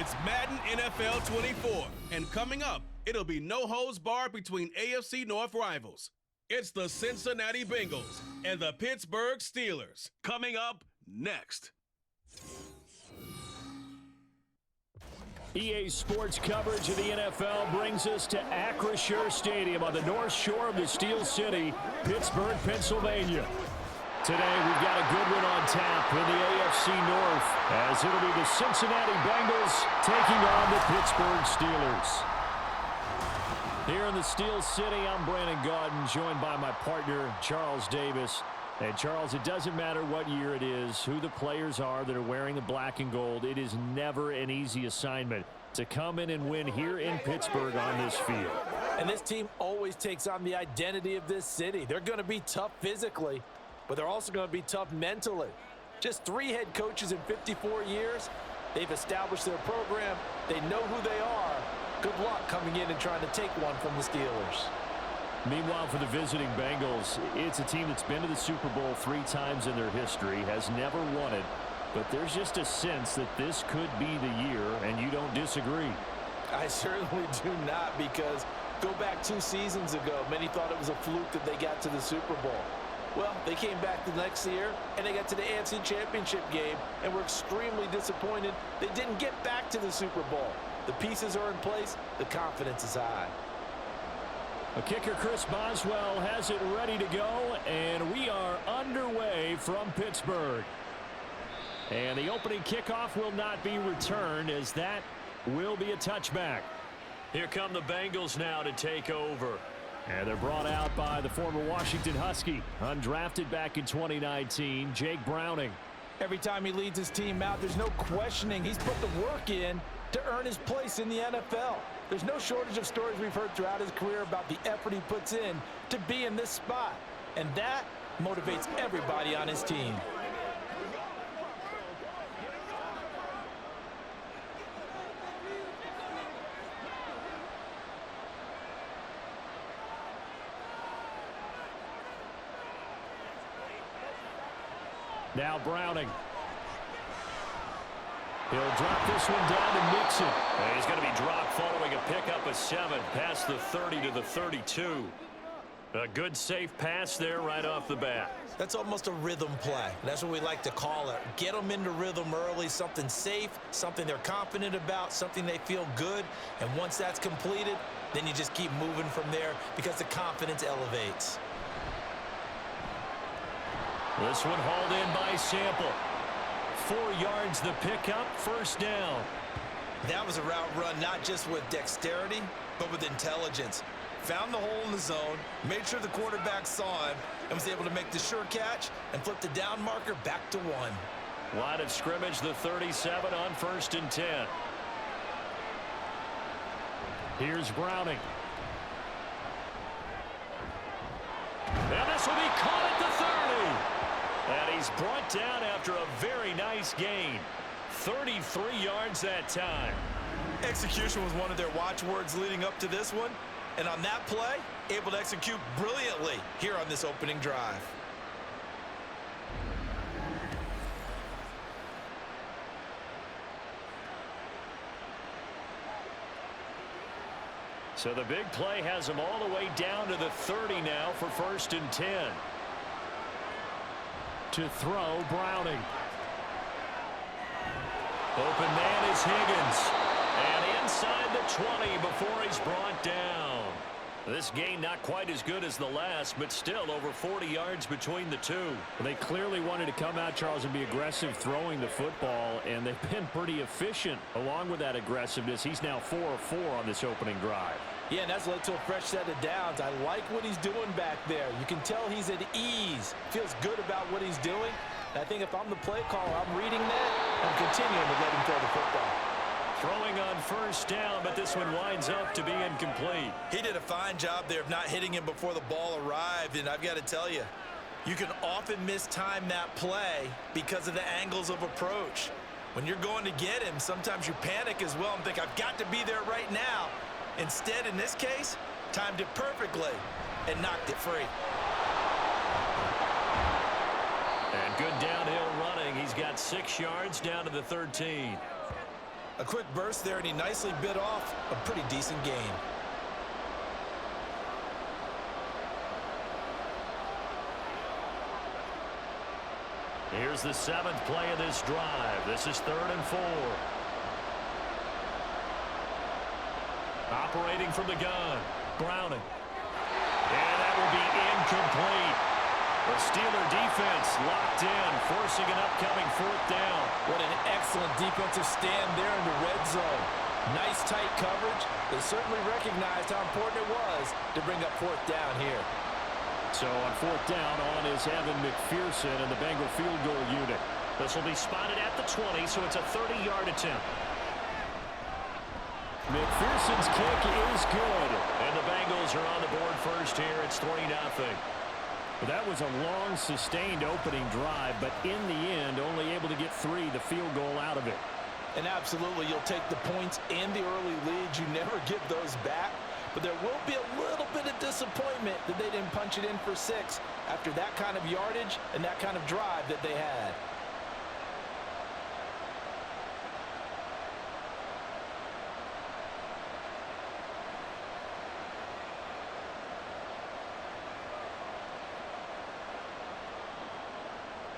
It's Madden NFL 24, and coming up, it'll be no holds barred between AFC North rivals. It's the Cincinnati Bengals and the Pittsburgh Steelers. Coming up next. EA Sports coverage of the NFL brings us to Acrisure Stadium on the north shore of the Steel City, Pittsburgh, Pennsylvania. Today, we've got a good one on tap in the AFC North, as it'll be the Cincinnati Bengals taking on the Pittsburgh Steelers. Here in the Steel City, I'm Brandon Gaudin, joined by my partner, Charles Davis. And Charles, it doesn't matter what year it is, who the players are that are wearing the black and gold. It is never an easy assignment to come in and win here in Pittsburgh on this field. And this team always takes on the identity of this city. They're going to be tough physically, but they're also going to be tough mentally. Just 3 head coaches in 54 years. They've established their program. They know who they are. Good luck coming in and trying to take one from the Steelers. Meanwhile, for the visiting Bengals, it's a team that's been to the Super Bowl 3 times in their history, has never won it, but there's just a sense that this could be the year, and you don't disagree. I certainly do not, because go back 2 seasons ago, many thought it was a fluke that they got to the Super Bowl. Well, they came back the next year, and they got to the AFC Championship game, and were extremely disappointed they didn't get back to the Super Bowl. The pieces are in place. The confidence is high. A kicker, Chris Boswell, has it ready to go, and we are underway from Pittsburgh. And the opening kickoff will not be returned, as that will be a touchback. Here come the Bengals now to take over. And they're brought out by the former Washington Husky, undrafted back in 2019, Jake Browning. Every time he leads his team out, there's no questioning. He's put the work in to earn his place in the NFL. There's no shortage of stories we've heard throughout his career about the effort he puts in to be in this spot. And that motivates everybody on his team. Now Browning. He'll drop this one down to Mixon. And he's going to be dropped following a pickup of 7 past the 30 to the 32. A good, safe pass there right off the bat. That's almost a rhythm play. That's what we like to call it. Get them into rhythm early, something safe, something they're confident about, something they feel good. And once that's completed, then you just keep moving from there because the confidence elevates. This one hauled in by Sample. 4 yards the pickup, first down. That was a route run not just with dexterity, but with intelligence. Found the hole in the zone, made sure the quarterback saw him, and was able to make the sure catch and flip the down marker back to 1. Line of scrimmage, the 37 on 1st and 10. Here's Browning. And this will be caught at the 30. And he's brought down after a very nice gain. 33 yards that time. Execution was one of their watchwords leading up to this one. And on that play, able to execute brilliantly here on this opening drive. So the big play has him all the way down to the 30 now for 1st and 10. To throw, Browning. Open man is Higgins. And inside the 20 before he's brought down. This gain not quite as good as the last, but still over 40 yards between the two. They clearly wanted to come out, Charles, and be aggressive throwing the football, and they've been pretty efficient along with that aggressiveness. He's now 4 of 4 on this opening drive. Yeah, and that's led to a fresh set of downs. I like what he's doing back there. You can tell he's at ease. Feels good about what he's doing. And I think if I'm the play caller, I'm reading that. I'm continuing to let him throw the football. Throwing on 1st down, but this one winds up to be incomplete. He did a fine job there of not hitting him before the ball arrived, and I've got to tell you, you can often mistime that play because of the angles of approach. When you're going to get him, sometimes you panic as well and think, I've got to be there right now. Instead, in this case, timed it perfectly and knocked it free. And good downhill running. He's got 6 yards down to the 13. A quick burst there, and he nicely bit off a pretty decent gain. Here's the 7th play of this drive. This is 3rd and 4. Operating from the gun. Browning. And that will be incomplete. The Steeler defense locked in, forcing an upcoming 4th down. What an excellent defensive stand there in the red zone. Nice tight coverage. They certainly recognized how important it was to bring up 4th down here. So on 4th down, on is Evan McPherson and the Bengal field goal unit. This will be spotted at the 20, so it's a 30-yard attempt. McPherson's kick is good, and the Bengals are on the board first here. It's 3-0. Well, that was a long, sustained opening drive, but in the end, only able to get 3, the field goal out of it. And absolutely, you'll take the points and the early leads. You never get those back. But there will be a little bit of disappointment that they didn't punch it in for 6 after that kind of yardage and that kind of drive that they had.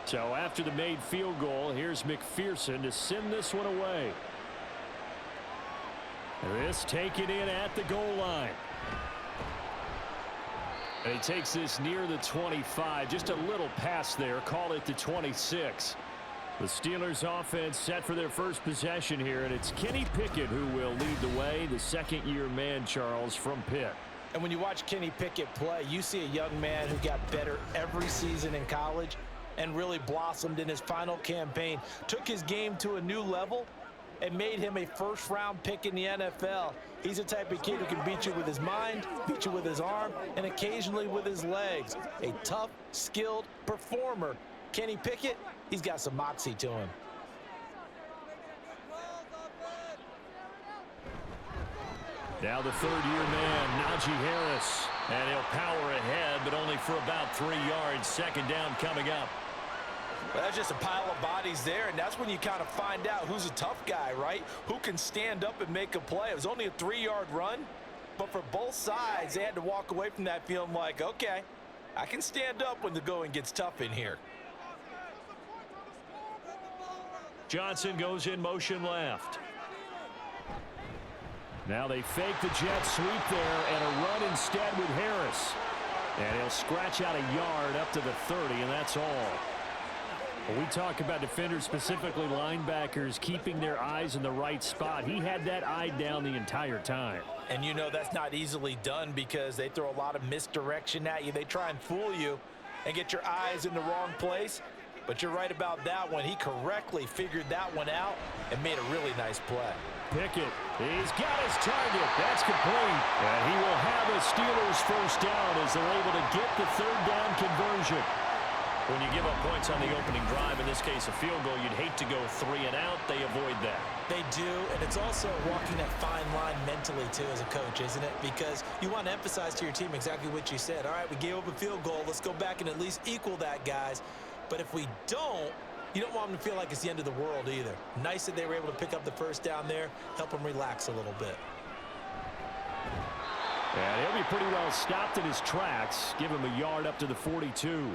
So after the made field goal, here's McPherson to send this one away. This taken in at the goal line. And he takes this near the 25. Just a little pass there. Call it the 26. The Steelers offense set for their first possession here, and it's Kenny Pickett who will lead the way, the second-year man, Charles, from Pitt. And when you watch Kenny Pickett play, you see a young man who got better every season in college and really blossomed in his final campaign. Took his game to a new level and made him a first-round pick in the NFL. He's the type of kid who can beat you with his mind, beat you with his arm, and occasionally with his legs. A tough, skilled performer. Kenny Pickett, he's got some moxie to him. Now the third-year man, Najee Harris. And he'll power ahead, but only for about 3 yards. Second down coming up. Well, that's just a pile of bodies there, and that's when you kind of find out who's a tough guy, right? Who can stand up and make a play. It was only a 3-yard run, but for both sides, they had to walk away from that feeling like, okay, I can stand up when the going gets tough in here. Johnson goes in motion left. Now they fake the jet sweep there and a run instead with Harris. And he'll scratch out a yard up to the 30, and that's all. When we talk about defenders, specifically linebackers, keeping their eyes in the right spot, he had that eye down the entire time. And you know that's not easily done because they throw a lot of misdirection at you. They try and fool you and get your eyes in the wrong place. But you're right about that one. He correctly figured that one out and made a really nice play. Pickett, he's got his target. That's complete. And he will have a Steelers first down as they're able to get the third down conversion. When you give up points on the opening drive, in this case a field goal, you'd hate to go 3 and out. They avoid that. They do, and it's also walking that fine line mentally, too, as a coach, isn't it? Because you want to emphasize to your team exactly what you said. All right, we gave up a field goal. Let's go back and at least equal that, guys. But if we don't, you don't want them to feel like it's the end of the world either. Nice that they were able to pick up the first down there, help them relax a little bit. And he'll be pretty well stopped in his tracks. Give him a yard up to the 42.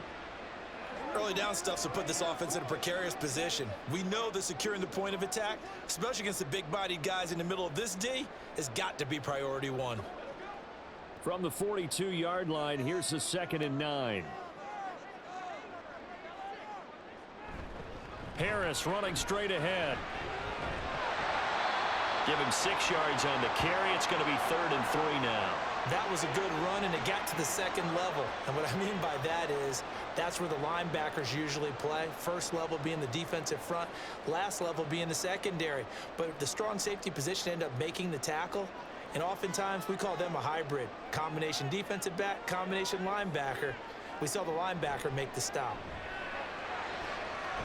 Early down stuff to put this offense in a precarious position. We know that securing the point of attack, especially against the big-bodied guys in the middle of this D, has got to be priority one. From the 42-yard line, here's the 2nd and 9. Harris running straight ahead. Give him 6 yards on the carry. It's going to be 3rd and 3 now. That was a good run, and it got to the second level. And what I mean by that is that's where the linebackers usually play. First level being the defensive front, last level being the secondary. But the strong safety position ended up making the tackle, and oftentimes we call them a hybrid. Combination defensive back, combination linebacker. We saw the linebacker make the stop.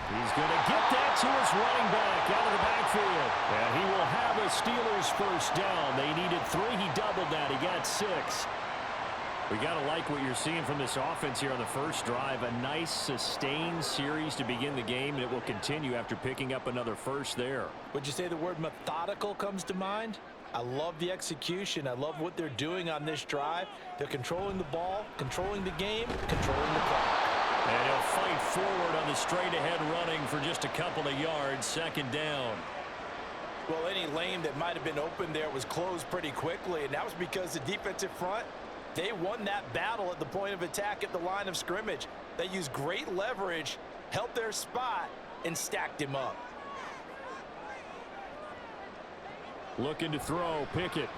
He's going to get that to his running back out of the backfield. And he will have a Steelers first down. They needed 3. He doubled that. He got 6. We got to like what you're seeing from this offense here on the first drive. A nice, sustained series to begin the game, and it will continue after picking up another first there. Would you say the word methodical comes to mind? I love the execution. I love what they're doing on this drive. They're controlling the ball, controlling the game, controlling the clock. And he'll fight forward on the straight-ahead running for just a couple of yards, second down. Well, any lane that might have been open there was closed pretty quickly, and that was because the defensive front, they won that battle at the point of attack at the line of scrimmage. They used great leverage, held their spot, and stacked him up. Looking to throw, Pickett.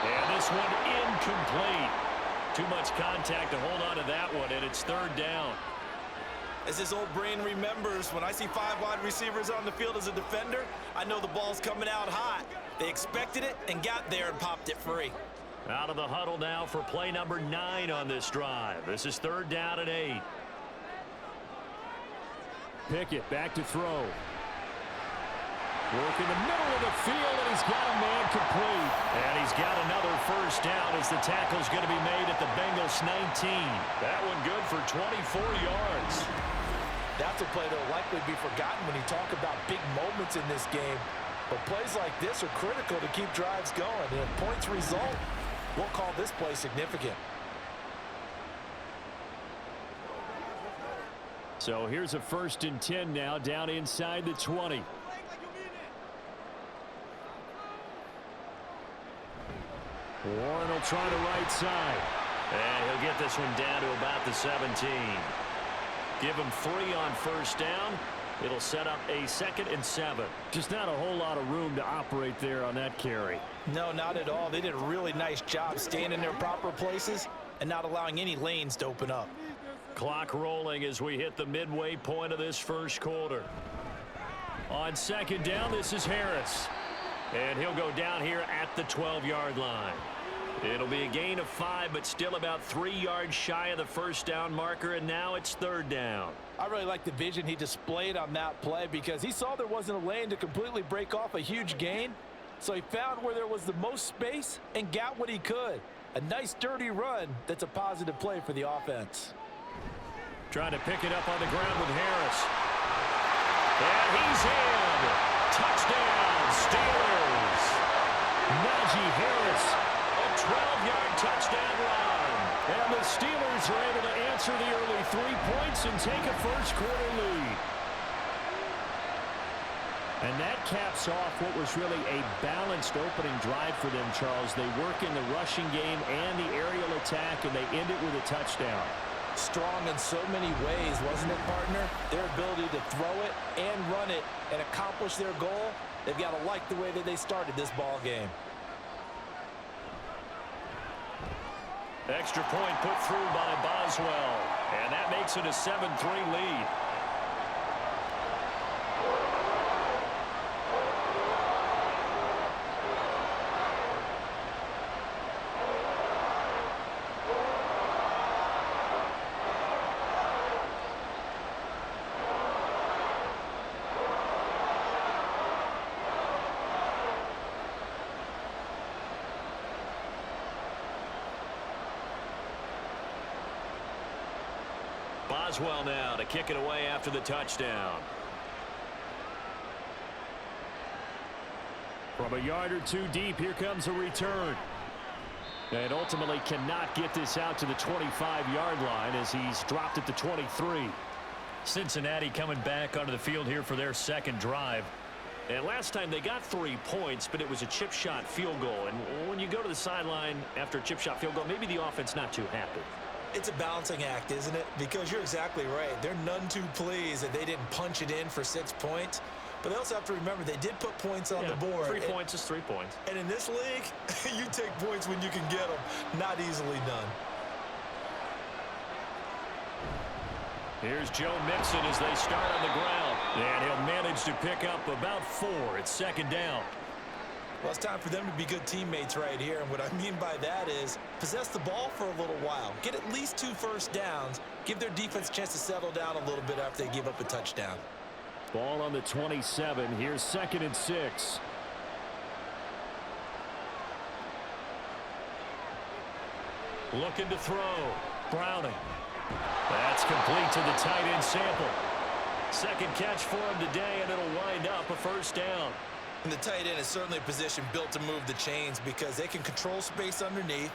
And this one incomplete. Too much contact to hold on to that one, and it's third down. As his old brain remembers, when I see 5 wide receivers on the field as a defender, I know the ball's coming out hot. They expected it and got there and popped it free. Out of the huddle now for play number 9 on this drive. This is third down and 8. Pickett back to throw. Work in the middle of the field, and he's got a man complete. And he's got another first down as the tackle's going to be made at the Bengals 19. That one good for 24 yards. That's a play that will likely be forgotten when you talk about big moments in this game. But plays like this are critical to keep drives going. And if points result, we'll call this play significant. So here's a 1st and 10 now, down inside the 20. Warren will try the right side. And he'll get this one down to about the 17. Give him 3 on first down. It'll set up a 2nd and 7. Just not a whole lot of room to operate there on that carry. No, not at all. They did a really nice job staying in their proper places and not allowing any lanes to open up. Clock rolling as we hit the midway point of this first quarter. On 2nd down, this is Harris. And he'll go down here at the 12-yard line. It'll be a gain of 5, but still about 3 yards shy of the first down marker, and now it's third down. I really like the vision he displayed on that play because he saw there wasn't a lane to completely break off a huge gain. So he found where there was the most space and got what he could. A nice dirty run that's a positive play for the offense. Trying to pick it up on the ground with Harris. And he's in. Touchdown, Steelers. Najee Harris, a 12-yard touchdown run. And the Steelers are able to answer the early 3 points and take a first-quarter lead. And that caps off what was really a balanced opening drive for them, Charles. They work in the rushing game and the aerial attack, and they end it with a touchdown. Strong in so many ways, wasn't it, partner? Their ability to throw it and run it and accomplish their goal, they've got to like the way that they started this ball game. Extra point put through by Boswell, and that makes it a 7-3 lead. Boswell now to kick it away after the touchdown. From a yard or 2 deep, here comes a return. And ultimately cannot get this out to the 25-yard line as he's dropped at the 23. Cincinnati coming back onto the field here for their second drive. And last time they got 3 points, but it was a chip shot field goal. And when you go to the sideline after a chip shot field goal, maybe the offense not too happy. It's a balancing act, isn't it? Because you're exactly right. They're none too pleased that they didn't punch it in for 6 points. But they also have to remember they did put points on the board. 3 points is 3 points. And in this league, you take points when you can get them. Not easily done. Here's Joe Mixon as they start on the ground. And he'll manage to pick up about 4. It's second down. Well, it's time for them to be good teammates right here. And what I mean by that is possess the ball for a little while. Get at least 2 first downs. Give their defense a chance to settle down a little bit after they give up a touchdown. Ball on the 27. Here's 2nd and 6. Looking to throw. Browning. That's complete to the tight end Sample. Second catch for him today, and it'll wind up a first down. And the tight end is certainly a position built to move the chains because they can control space underneath.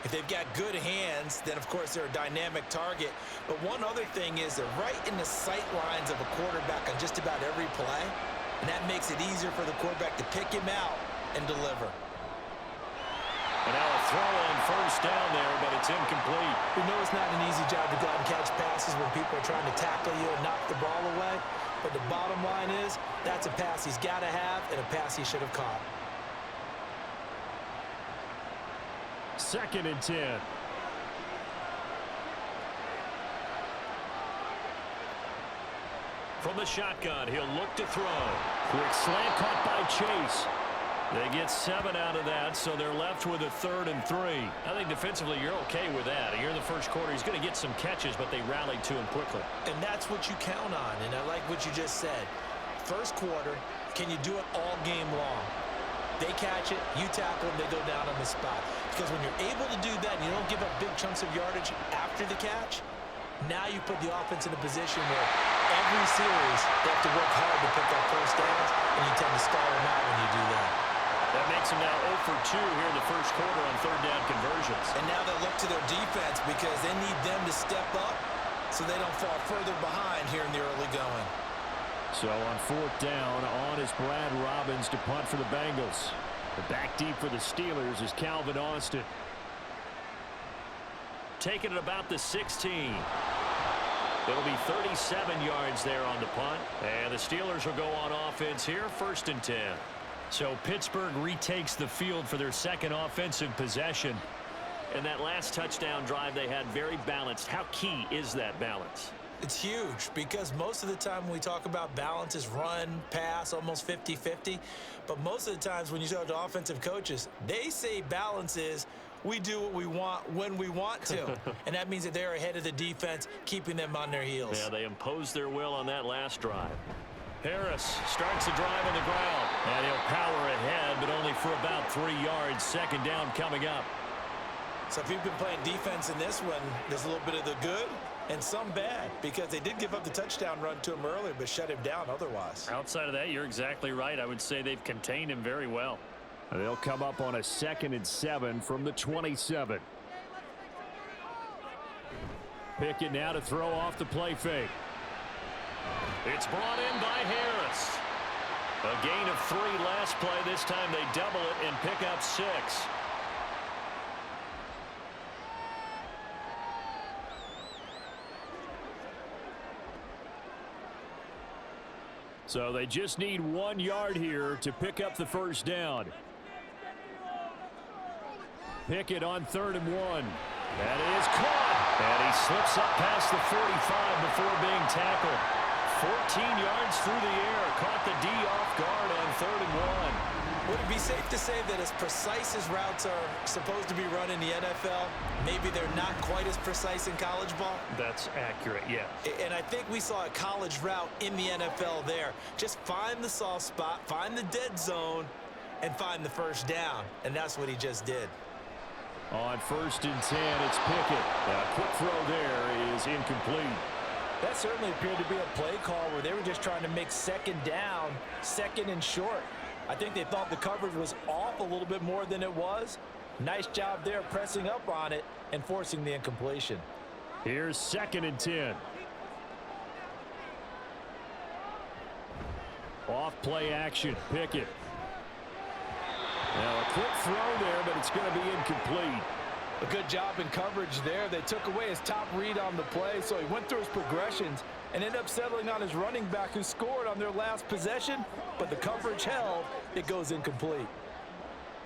If they've got good hands, then, of course, they're a dynamic target. But one other thing is they're right in the sight lines of a quarterback on just about every play, and that makes it easier for the quarterback to pick him out and deliver. And now a throw on first down there, but it's incomplete. We know it's not an easy job to go out and catch passes when people are trying to tackle you and knock the ball away. But the bottom line is that's a pass he's got to have and a pass he should have caught. Second and 10. From the shotgun, he'll look to throw. Quick slant caught by Chase. They get 7 out of that, so they're left with a 3rd and 3. I think defensively you're okay with that. Here in the first quarter, he's going to get some catches, but they rallied to him quickly. And that's what you count on, and I like what you just said. First quarter, can you do it all game long? They catch it, you tackle them, they go down on the spot. Because when you're able to do that and you don't give up big chunks of yardage after the catch, now you put the offense in a position where every series they have to work hard to pick up first downs, and you tend to stall them out when you do that. That makes them now 0 for 2 here in the first quarter on third down conversions. And now they look to their defense because they need them to step up so they don't fall further behind here in the early going. So on fourth down, on is Brad Robbins to punt for the Bengals. The back deep for the Steelers is Calvin Austin. Taking it about the 16. It'll be 37 yards there on the punt. And the Steelers will go on offense here, 1st and 10. So Pittsburgh retakes the field for their second offensive possession. And that last touchdown drive they had very balanced. How key is that balance? It's huge because most of the time when we talk about balance is run, pass, almost 50-50. But most of the times when you talk to offensive coaches, they say balance is we do what we want when we want to. And that means that they're ahead of the defense, keeping them on their heels. Yeah, they imposed their will on that last drive. Harris starts the drive on the ground. And he'll power ahead, but only for about 3 yards. Second down coming up. So if you've been playing defense in this one, there's a little bit of the good and some bad because they did give up the touchdown run to him earlier but shut him down otherwise. Outside of that, you're exactly right. I would say they've contained him very well. They'll come up on a 2nd and 7 from the 27. Pickett now to throw off the play fake. It's brought in by Harris. A gain of 3 last play. This time they double it and pick up 6. So they just need 1 yard here to pick up the first down. Pickett on 3rd and 1. That is caught. And he slips up past the 45 before being tackled. 14 yards through the air. Caught the D off guard on 3rd and 1. Would it be safe to say that as precise as routes are supposed to be run in the NFL, maybe they're not quite as precise in college ball? That's accurate, yeah. And I think we saw a college route in the NFL there. Just find the soft spot, find the dead zone, and find the first down. And that's what he just did. On 1st and 10, it's Pickett. A quick throw there is incomplete. That certainly appeared to be a play call where they were just trying to make second down, 2nd and short. I think they thought the coverage was off a little bit more than it was. Nice job there pressing up on it and forcing the incompletion. Here's 2nd and 10. Off play action, Pickett. Now a quick throw there, but it's going to be incomplete. A good job in coverage there. They took away his top read on the play, so he went through his progressions and ended up settling on his running back who scored on their last possession, but the coverage held. It goes incomplete.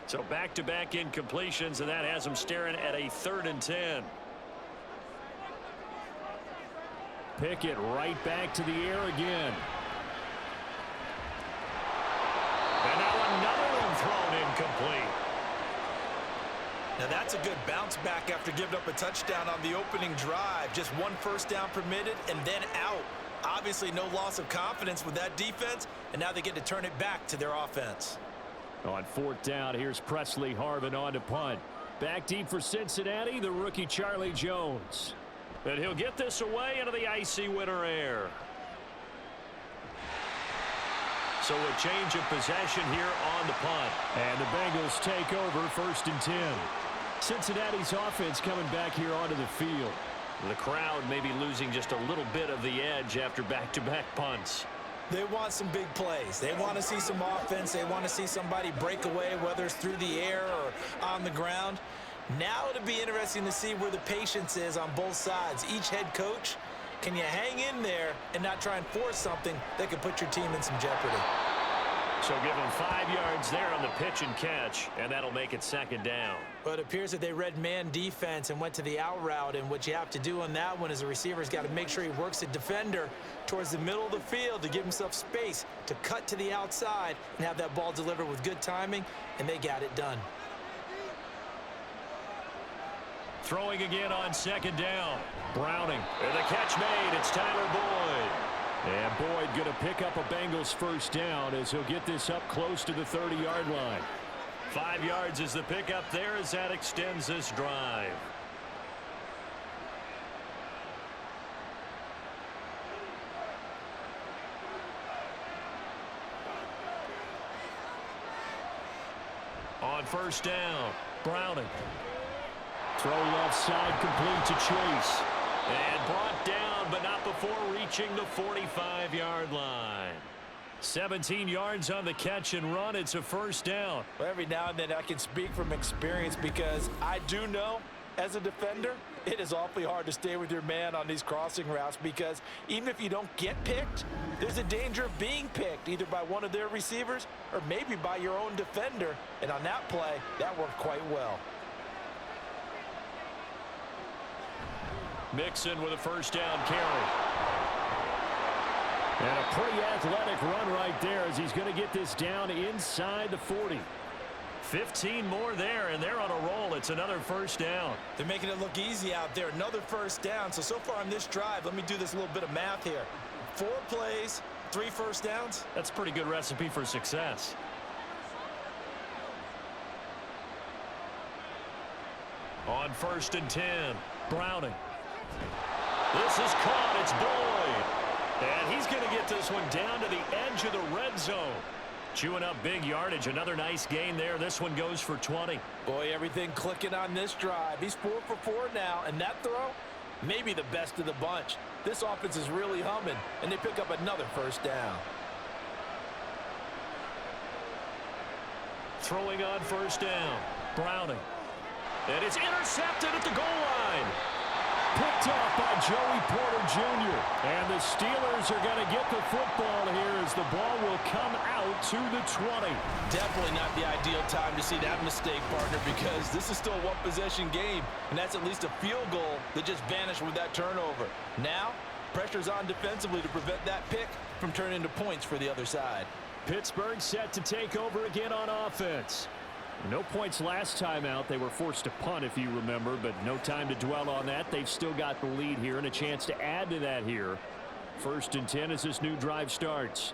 So back-to-back incompletions, and that has him staring at a 3rd and 10. Pickett right back to the air again. And now another one thrown incomplete. Now that's a good bounce back after giving up a touchdown on the opening drive. Just 1 first down permitted and then out. Obviously no loss of confidence with that defense, and now they get to turn it back to their offense. On 4th down, here's Presley Harvin on to punt. Back deep for Cincinnati, the rookie Charlie Jones. And he'll get this away into the icy winter air. So a change of possession here on the punt. And the Bengals take over 1st and 10. Cincinnati's offense coming back here onto the field. The crowd may be losing just a little bit of the edge after back-to-back punts. They want some big plays. They want to see some offense. They want to see somebody break away, whether it's through the air or on the ground. Now it'll be interesting to see where the patience is on both sides. Each head coach, can you hang in there and not try and force something that could put your team in some jeopardy? So give them 5 yards there on the pitch and catch, and that'll make it 2nd down. Well, it appears that they read man defense and went to the out route, and what you have to do on that one is the receiver's got to make sure he works the defender towards the middle of the field to give himself space to cut to the outside and have that ball delivered with good timing, and they got it done. Throwing again on 2nd down. Browning. And the catch made. It's Tyler Boyd. And Boyd going to pick up a Bengals 1st down as he'll get this up close to the 30-yard line. 5 yards is the pickup there as that extends this drive. On 1st down, Browning. Throw left side complete to Chase. And brought down, but not before reaching the 45-yard line. 17 yards on the catch and run. It's a 1st down. Well, every now and then I can speak from experience because I do know as a defender, it is awfully hard to stay with your man on these crossing routes because even if you don't get picked, there's a danger of being picked either by one of their receivers or maybe by your own defender. And on that play, that worked quite well. Mixon with a 1st down carry. And a pretty athletic run right there as he's going to get this down inside the 40. 15 more there, and they're on a roll. It's another 1st down. They're making it look easy out there. Another 1st down. So far on this drive, let me do this little bit of math here. 4 plays, 3 1st downs. That's a pretty good recipe for success. On 1st and 10, Browning. This is caught. It's Boyd. And he's going to get this one down to the edge of the red zone. Chewing up big yardage. Another nice gain there. This one goes for 20. Boy, everything clicking on this drive. He's 4 for 4 now. And that throw, maybe the best of the bunch. This offense is really humming. And they pick up another 1st down. Throwing on 1st down. Browning. And it's intercepted at the goal line. Picked off by Joey Porter Jr. And the Steelers are going to get the football here as the ball will come out to the 20. Definitely not the ideal time to see that mistake, partner, because this is still a one-possession game, and that's at least a field goal that just vanished with that turnover. Now, pressure's on defensively to prevent that pick from turning into points for the other side. Pittsburgh set to take over again on offense. No points last time out. They were forced to punt, if you remember, but no time to dwell on that. They've still got the lead here and a chance to add to that here. 1st and 10 as this new drive starts.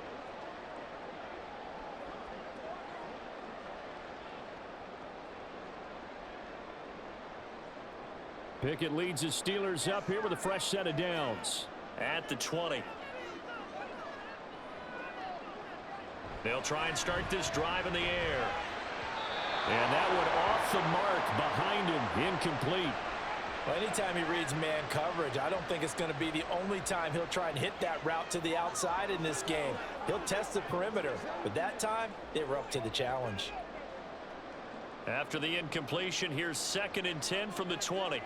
Pickett leads his Steelers up here with a fresh set of downs at the 20. They'll try and start this drive in the air. And that one off the mark behind him, incomplete. Well, anytime he reads man coverage, I don't think it's going to be the only time he'll try and hit that route to the outside in this game. He'll test the perimeter, but that time they were up to the challenge. After the incompletion, here's 2nd and 10 from the 20.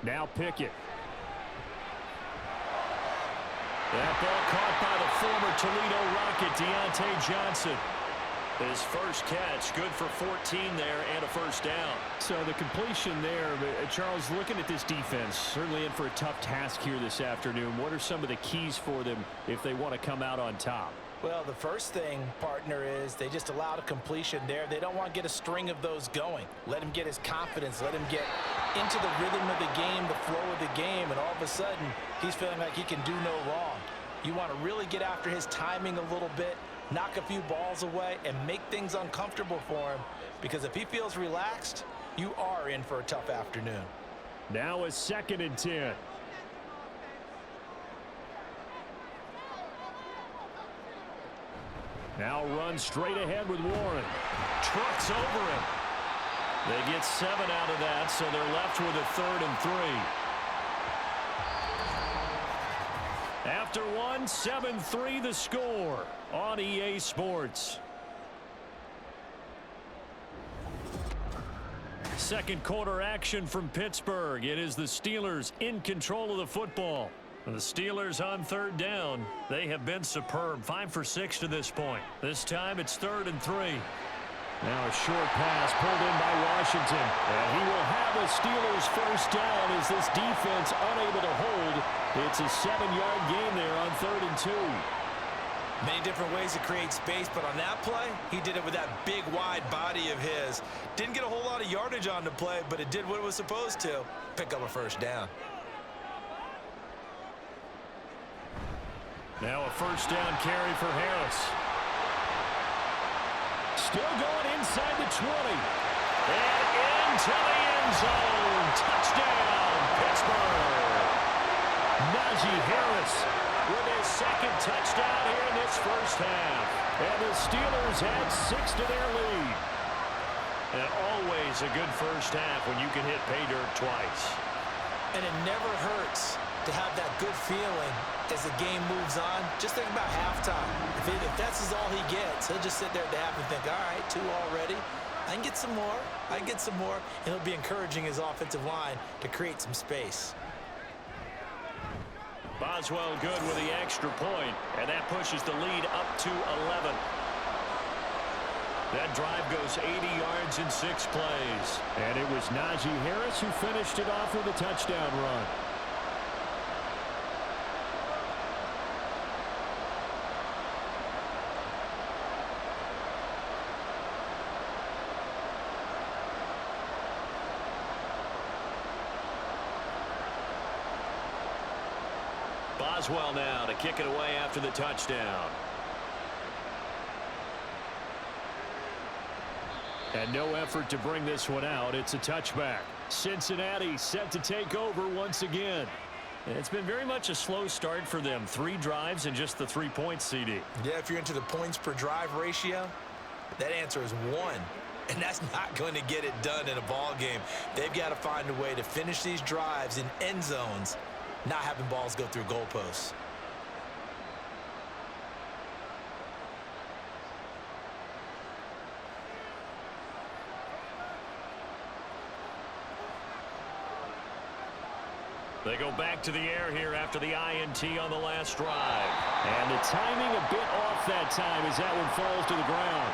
Now Pickett. That ball caught by the former Toledo Rocket, Deontay Johnson. His first catch, good for 14 there and a 1st down. So the completion there, Charles, looking at this defense, certainly in for a tough task here this afternoon. What are some of the keys for them if they want to come out on top? Well, the first thing, partner, is they just allowed a completion there. They don't want to get a string of those going. Let him get his confidence. Let him get into the rhythm of the game, the flow of the game, and all of a sudden, he's feeling like he can do no wrong. You want to really get after his timing a little bit, knock a few balls away, and make things uncomfortable for him. because if he feels relaxed, you are in for a tough afternoon. Now a 2nd and 10. Now run straight ahead with Warren. Trucks over him. They get 7 out of that, so they're left with a 3rd and 3. After one, 7-3 the score on EA Sports. Second quarter action from Pittsburgh. It is the Steelers in control of the football. The Steelers on 3rd down. They have been superb. 5 for 6 to this point. This time it's 3rd and 3. Now a short pass pulled in by Washington. And he will have a Steelers first down as this defense unable to hold. It's a 7-yard gain there on 3rd and 2. Many different ways to create space, but on that play, he did it with that big, wide body of his. Didn't get a whole lot of yardage on the play, but it did what it was supposed to. Pick up a first down. Now a first down carry for Harris. Still going inside the 20. And into the end zone. Touchdown, Pittsburgh. Najee Harris with his 2nd touchdown here in this first half. And the Steelers add 6 to their lead. And always a good first half when you can hit pay dirt twice. And it never hurts to have that good feeling as the game moves on. Just think about halftime. If that's all he gets, he'll just sit there at the half and think, all right, 2 already. I can get some more. I can get some more. And it'll be encouraging his offensive line to create some space. Boswell good with the extra point, and that pushes the lead up to 11. That drive goes 80 yards in 6 plays. And it was Najee Harris who finished it off with a touchdown run. Boswell now to kick it away after the touchdown. And no effort to bring this one out. It's a touchback. Cincinnati set to take over once again. It's been very much a slow start for them. 3 drives and just the 3 points, CD. Yeah, if you're into the points per drive ratio, that answer is 1. And that's not going to get it done in a ball game. They've got to find a way to finish these drives in end zones, not having balls go through goalposts. They go back to the air here after the INT on the last drive. And the timing a bit off that time as that one falls to the ground.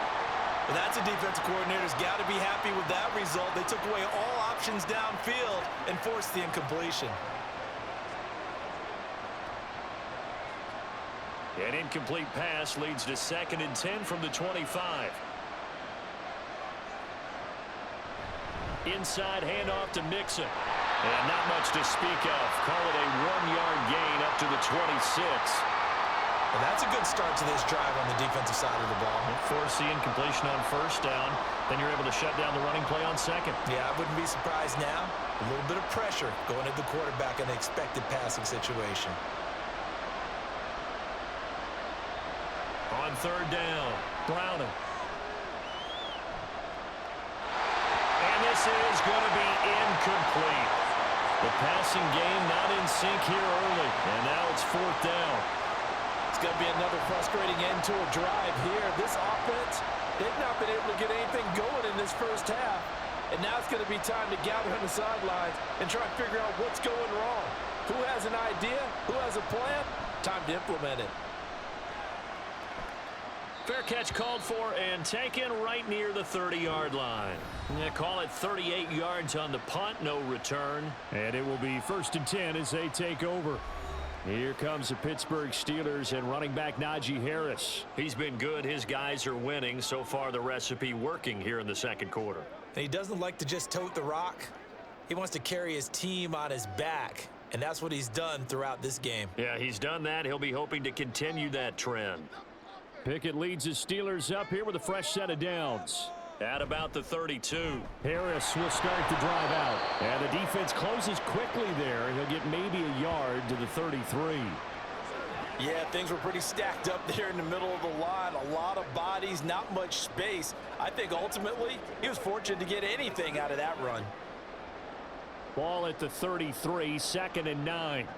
Well, that's a defensive coordinator's got to be happy with that result. They took away all options downfield and forced the incompletion. An incomplete pass leads to 2nd and 10 from the 25. Inside handoff to Mixon. And not much to speak of. Call it a 1-yard gain up to the 26. Well, that's a good start to this drive on the defensive side of the ball. Force the incompletion on first down. Then you're able to shut down the running play on 2nd. Yeah, I wouldn't be surprised now. A little bit of pressure going at the quarterback in an expected passing situation. On 3rd down, Browning. And this is going to be incomplete. The passing game not in sync here early. And now it's 4th down. It's going to be another frustrating end to a drive here. This offense, they've not been able to get anything going in this first half. And now it's going to be time to gather on the sidelines and try and figure out what's going wrong. Who has an idea? Who has a plan? Time to implement it. Fair catch called for and taken right near the 30-yard line. They call it 38 yards on the punt, no return. And it will be 1st and 10 as they take over. Here comes the Pittsburgh Steelers and running back Najee Harris. He's been good. His guys are winning. So far, the recipe working here in the 2nd quarter. And he doesn't like to just tote the rock. He wants to carry his team on his back. And that's what he's done throughout this game. Yeah, he's done that. He'll be hoping to continue that trend. Pickett leads his Steelers up here with a fresh set of downs. At about the 32. Harris will start the drive out. And the defense closes quickly there. He'll get maybe a yard to the 33. Yeah, things were pretty stacked up there in the middle of the line. A lot of bodies, not much space. I think ultimately he was fortunate to get anything out of that run. Ball at the 33, 2nd and 9.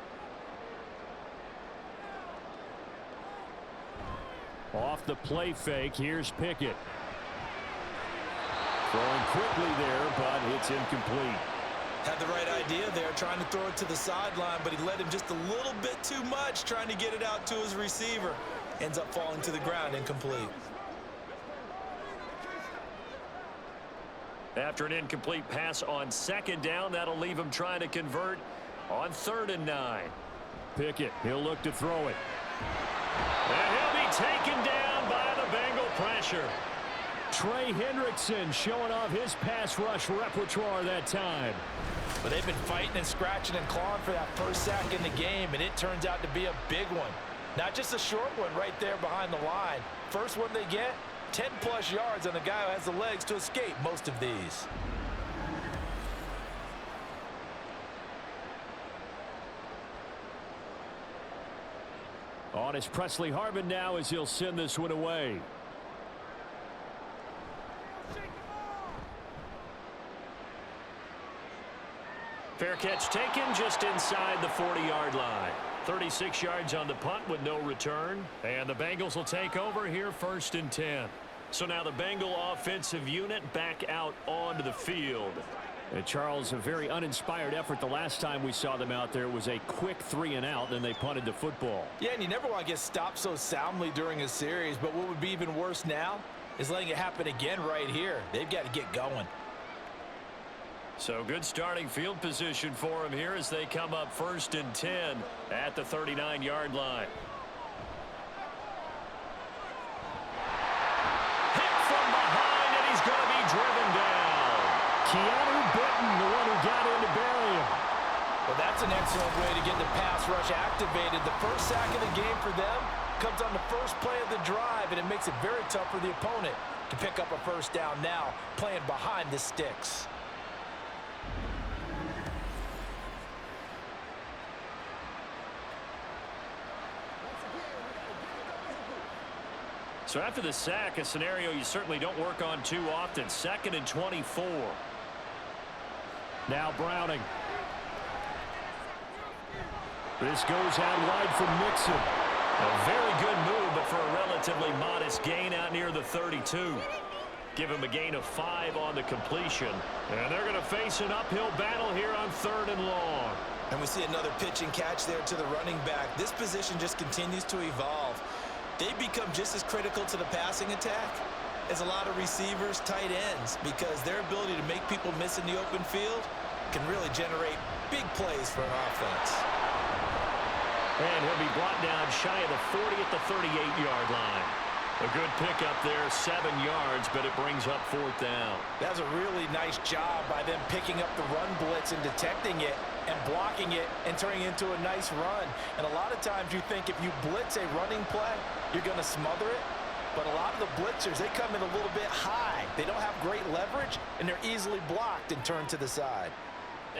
Off the play fake, here's Pickett. Throwing quickly there, but it's incomplete. Had the right idea there, trying to throw it to the sideline, but he led him just a little bit too much, trying to get it out to his receiver. Ends up falling to the ground, incomplete. After an incomplete pass on 2nd down, that'll leave him trying to convert on 3rd and 9. Pickett, he'll look to throw it. And he'll be taken down by the Bengal pressure. Trey Hendrickson showing off his pass rush repertoire that time. But they've been fighting and scratching and clawing for that first sack in the game, and it turns out to be a big one. Not just a short one right there behind the line. First one they get, 10-plus yards on the guy who has the legs to escape most of these. On is Presley Harvin now as he'll send this one away. Fair catch taken just inside the 40-yard line. 36 yards on the punt with no return. And the Bengals will take over here 1st and 10. So now the Bengal offensive unit back out onto the field. And Charles, a very uninspired effort the last time we saw them out there. It was a quick 3-and-out, then they punted the football. Yeah, and you never want to get stopped so soundly during a series, but what would be even worse now is letting it happen again right here. They've got to get going. So good starting field position for them here as they come up 1st and 10 at the 39-yard line. Hit from behind, and he's going to be driven down. Keanu Britton, the one who got in to bury him. Well, that's an excellent way to get the pass rush activated. The first sack of the game for them comes on the first play of the drive, and it makes it very tough for the opponent to pick up a first down now, playing behind the sticks. So after the sack, a scenario you certainly don't work on too often. 2nd and 24. Now Browning. This goes out wide for Mixon. A very good move, but for a relatively modest gain out near the 32. Give him a gain of 5 on the completion. And they're going to face an uphill battle here on 3rd and long. And we see another pitch and catch there to the running back. This position just continues to evolve. They become just as critical to the passing attack as a lot of receivers, tight ends, because their ability to make people miss in the open field can really generate big plays for an offense. And he'll be brought down shy of the 40 at the 38-yard line. A good pickup there, 7 yards, but it brings up 4th down. That's a really nice job by them picking up the run blitz and detecting it and blocking it and turning it into a nice run. And a lot of times you think if you blitz a running play, you're going to smother it. But a lot of the blitzers, they come in a little bit high. They don't have great leverage, and they're easily blocked and turned to the side.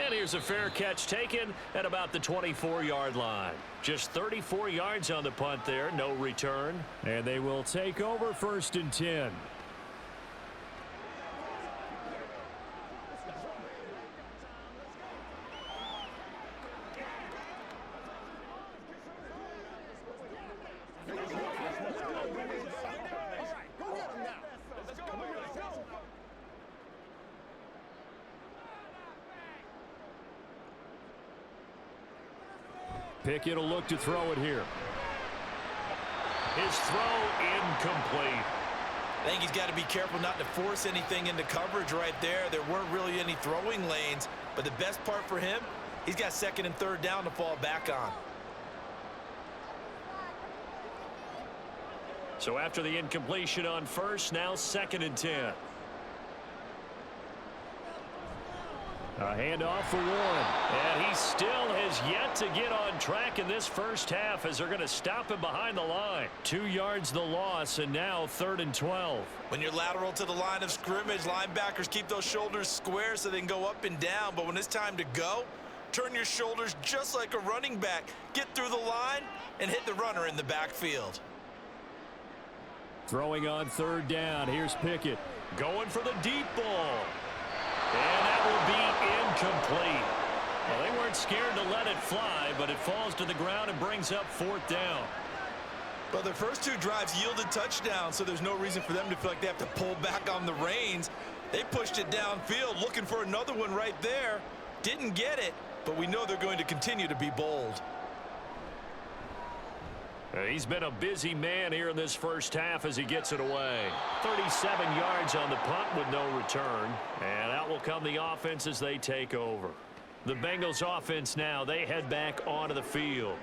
And here's a fair catch taken at about the 24-yard line. Just 34 yards on the punt there, no return. And they will take over 1st and 10. Pickett will look to throw it here. His throw incomplete. I think he's got to be careful not to force anything into coverage right there. There weren't really any throwing lanes, but the best part for him, he's got 2nd and 3rd down to fall back on. So after the incompletion on 1st, now 2nd and 10. A handoff for Warren. And he still has yet to get on track in this first half as they're going to stop him behind the line. 2 yards the loss, and now 3rd and 12. When you're lateral to the line of scrimmage, linebackers keep those shoulders square so they can go up and down. But when it's time to go, turn your shoulders just like a running back. Get through the line and hit the runner in the backfield. Throwing on 3rd down. Here's Pickett. Going for the deep ball. And that will be incomplete. Well, they weren't scared to let it fly, but it falls to the ground and brings up 4th down. Well, their first 2 drives yielded touchdowns, so there's no reason for them to feel like they have to pull back on the reins. They pushed it downfield, looking for another one right there. Didn't get it, but we know they're going to continue to be bold. He's been a busy man here in this first half as he gets it away. 37 yards on the punt with no return. And out will come the offense as they take over. The Bengals offense now, they head back onto the field.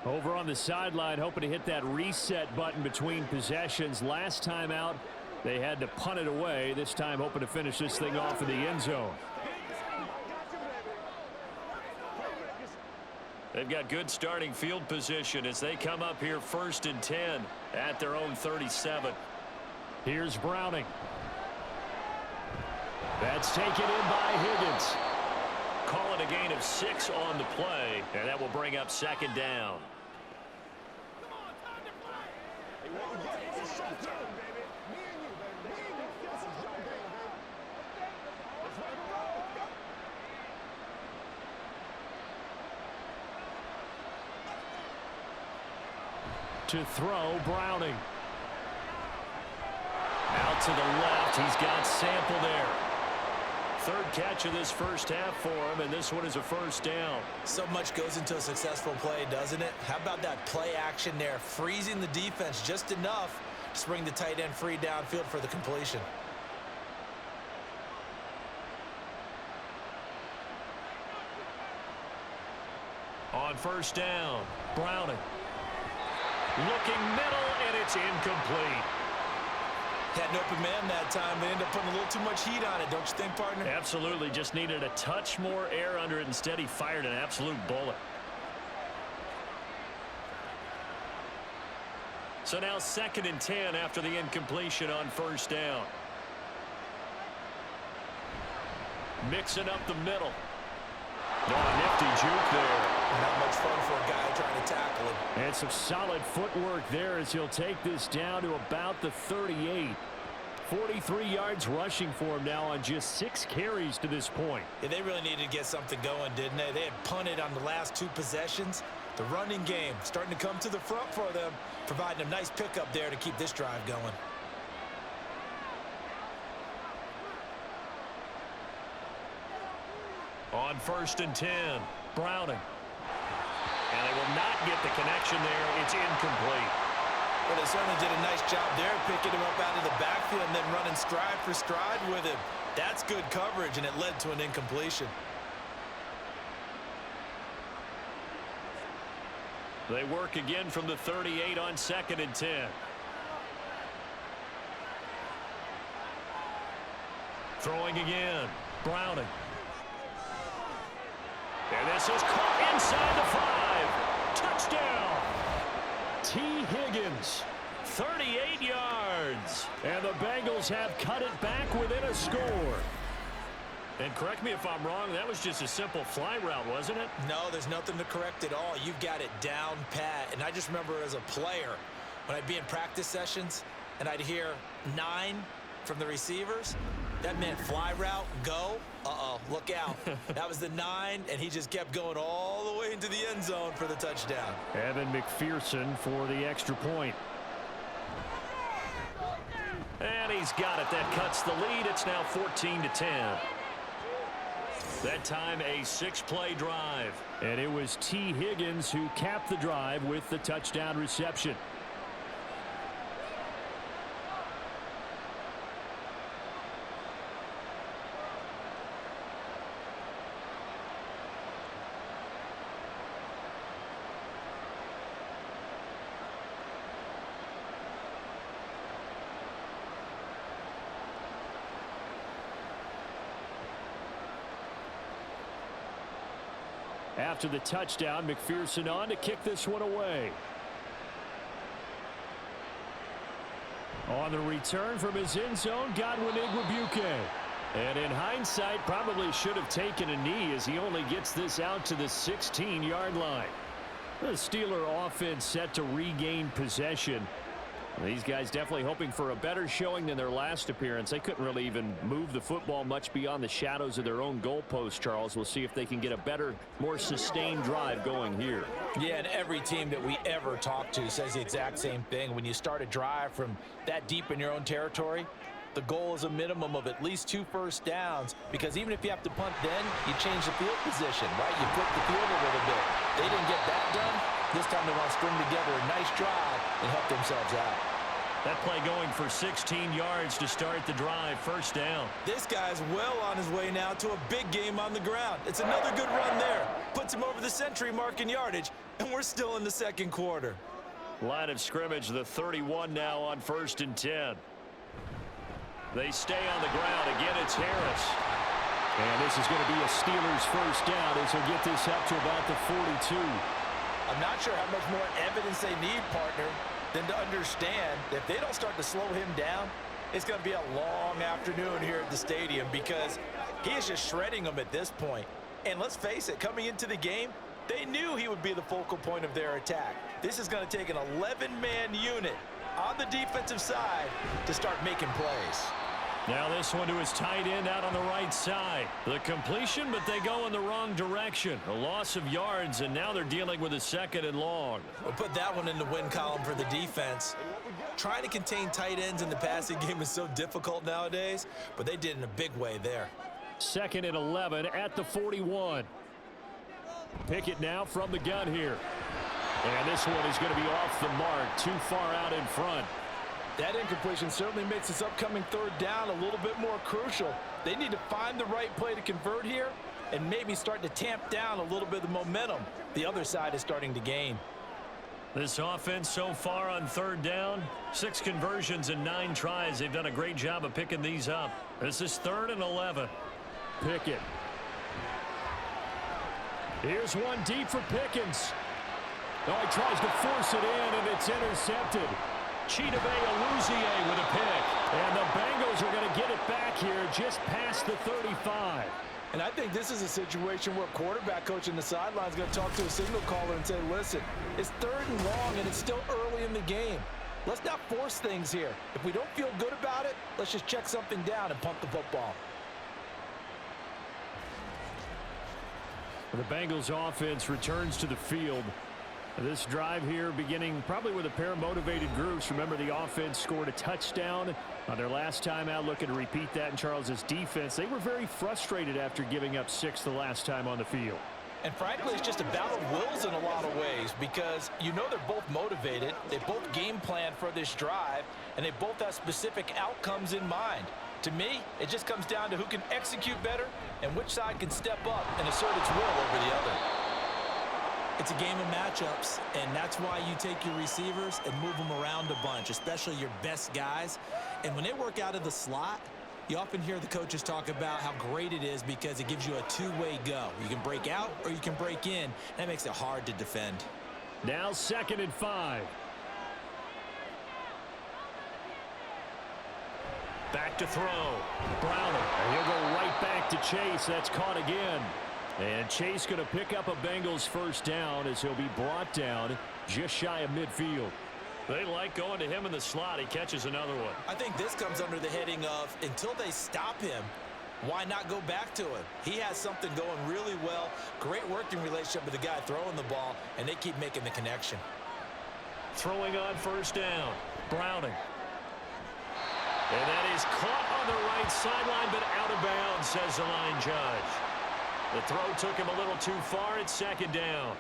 Over on the sideline, hoping to hit that reset button between possessions. Last time out, they had to punt it away. This time hoping to finish this thing off in the end zone. They've got good starting field position as they come up here 1st and 10 at their own 37. Here's Browning. That's taken in by Higgins. Call it a gain of 6 on the play, and that will bring up 2nd down. To throw, Browning. Out to the left, he's got Sample there. 3rd catch of this first half for him, and this one is a 1st down. So much goes into a successful play, doesn't it? How about that play action there, freezing the defense just enough to bring the tight end free downfield for the completion. On 1st down, Browning. Looking middle, and it's incomplete. Had an open man that time. They ended up putting a little too much heat on it, don't you think, partner? Absolutely. Just needed a touch more air under it. Instead, he fired an absolute bullet. So now 2nd and 10 after the incompletion on 1st down. Mixing up the middle. No, nifty juke there. Not much fun for a guy trying to tackle him. And some solid footwork there as he'll take this down to about the 38. 43 yards rushing for him now on just 6 carries to this point. Yeah, they really needed to get something going, didn't they? They had punted on the last 2 possessions. The running game starting to come to the front for them, providing a nice pickup there to keep this drive going. On 1st and 10, Browning. And they will not get the connection there. It's incomplete. Well, they certainly did a nice job there, picking him up out of the backfield and then running stride for stride with him. That's good coverage, and it led to an incompletion. They work again from the 38 on 2nd and 10. Throwing again, Browning. And this is caught inside the 5. Touchdown. T. Higgins, 38 yards. And the Bengals have cut it back within a score. And correct me if I'm wrong, that was just a simple fly route, wasn't it? No, there's nothing to correct at all. You've got it down pat. And I just remember as a player, when I'd be in practice sessions and I'd hear 9 from the receivers, that meant fly route, go. Uh-oh, look out. That was the 9, and he just kept going all the way into the end zone for the touchdown. Evan McPherson for the extra point. And he's got it. That cuts the lead. It's now 14-10. That time a 6-play drive. And it was T. Higgins who capped the drive with the touchdown reception. After the touchdown, McPherson on to kick this one away. On the return from his end zone, Godwin Igwebuike. And in hindsight, probably should have taken a knee as he only gets this out to the 16-yard line. The Steeler offense set to regain possession. These guys definitely hoping for a better showing than their last appearance. They couldn't really even move the football much beyond the shadows of their own goalpost, Charles. We'll see if they can get a better, more sustained drive going here. Yeah, and every team that we ever talk to says the exact same thing. When you start a drive from that deep in your own territory, the goal is a minimum of at least 2 first downs, because even if you have to punt then, you change the field position, right? You flip the field a little bit. They didn't get that done. This time they want to string together a nice drive and help themselves out. That play going for 16 yards to start the drive, first down. This guy's well on his way now to a big game on the ground. It's another good run there. Puts him over the century mark in yardage, and we're still in the second quarter. Line of scrimmage, the 31 now on 1st and 10. They stay on the ground. Again, it's Harris. And this is going to be a Steelers first down as he'll get this up to about the 42. I'm not sure how much more evidence they need, partner, than to understand that if they don't start to slow him down, it's going to be a long afternoon here at the stadium, because he is just shredding them at this point. And let's face it, coming into the game, they knew he would be the focal point of their attack. This is going to take an 11-man unit on the defensive side to start making plays. Now this one to his tight end out on the right side. The completion, but they go in the wrong direction. A loss of yards, and now they're dealing with a 2nd and long. We'll put that one in the win column for the defense. Trying to contain tight ends in the passing game is so difficult nowadays, but they did in a big way there. 2nd and 11 at the 41. Pickett now from the gun here. And this one is going to be off the mark, too far out in front. That incompletion certainly makes this upcoming 3rd down a little bit more crucial. They need to find the right play to convert here and maybe start to tamp down a little bit of the momentum the other side is starting to gain. This offense so far on 3rd down, 6 conversions and 9 tries. They've done a great job of picking these up. This is 3rd and 11. Pickett. Here's one deep for Pickens. Oh, he tries to force it in, and it's intercepted. Chidobe Awuzie with a pick. And the Bengals are going to get it back here just past the 35. And I think this is a situation where quarterback coach in the sideline is going to talk to a signal caller and say, listen, it's 3rd and long, and it's still early in the game. Let's not force things here. If we don't feel good about it, let's just check something down and punt the football. The Bengals offense returns to the field. This drive here beginning probably with a pair of motivated groups. Remember, the offense scored a touchdown on their last time out. Looking to repeat that in Charles's defense. They were very frustrated after giving up 6 the last time on the field. And frankly, it's just a battle of wills in a lot of ways, because you know they're both motivated. They both game plan for this drive, and they both have specific outcomes in mind. To me, it just comes down to who can execute better and which side can step up and assert its will over the other. It's a game of matchups, and that's why you take your receivers and move them around a bunch, especially your best guys. And when they work out of the slot, you often hear the coaches talk about how great it is because it gives you a two-way go. You can break out or you can break in. That makes it hard to defend. Now 2nd and 5. Back to throw. Browning. And he'll go right back to Chase. That's caught again. And Chase going to pick up a Bengals first down as he'll be brought down just shy of midfield. They like going to him in the slot. He catches another one. I think this comes under the heading of, until they stop him, why not go back to him? He has something going really well. Great working relationship with the guy throwing the ball, and they keep making the connection. Throwing on first down. Browning. And that is caught on the right sideline, but out of bounds, says the line judge. The throw took him a little too far. It's 2nd down.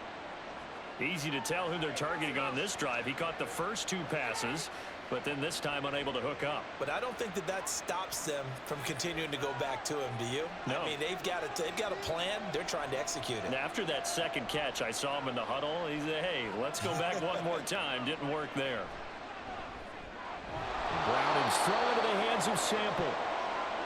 Easy to tell who they're targeting on this drive. He caught the first 2 passes, but then this time unable to hook up. But I don't think that stops them from continuing to go back to him, do you? No. I mean, they've got a plan. They're trying to execute it. And after that second catch, I saw him in the huddle. He said, hey, let's go back one more time. Didn't work there. Browning's thrown into the hands of Sample.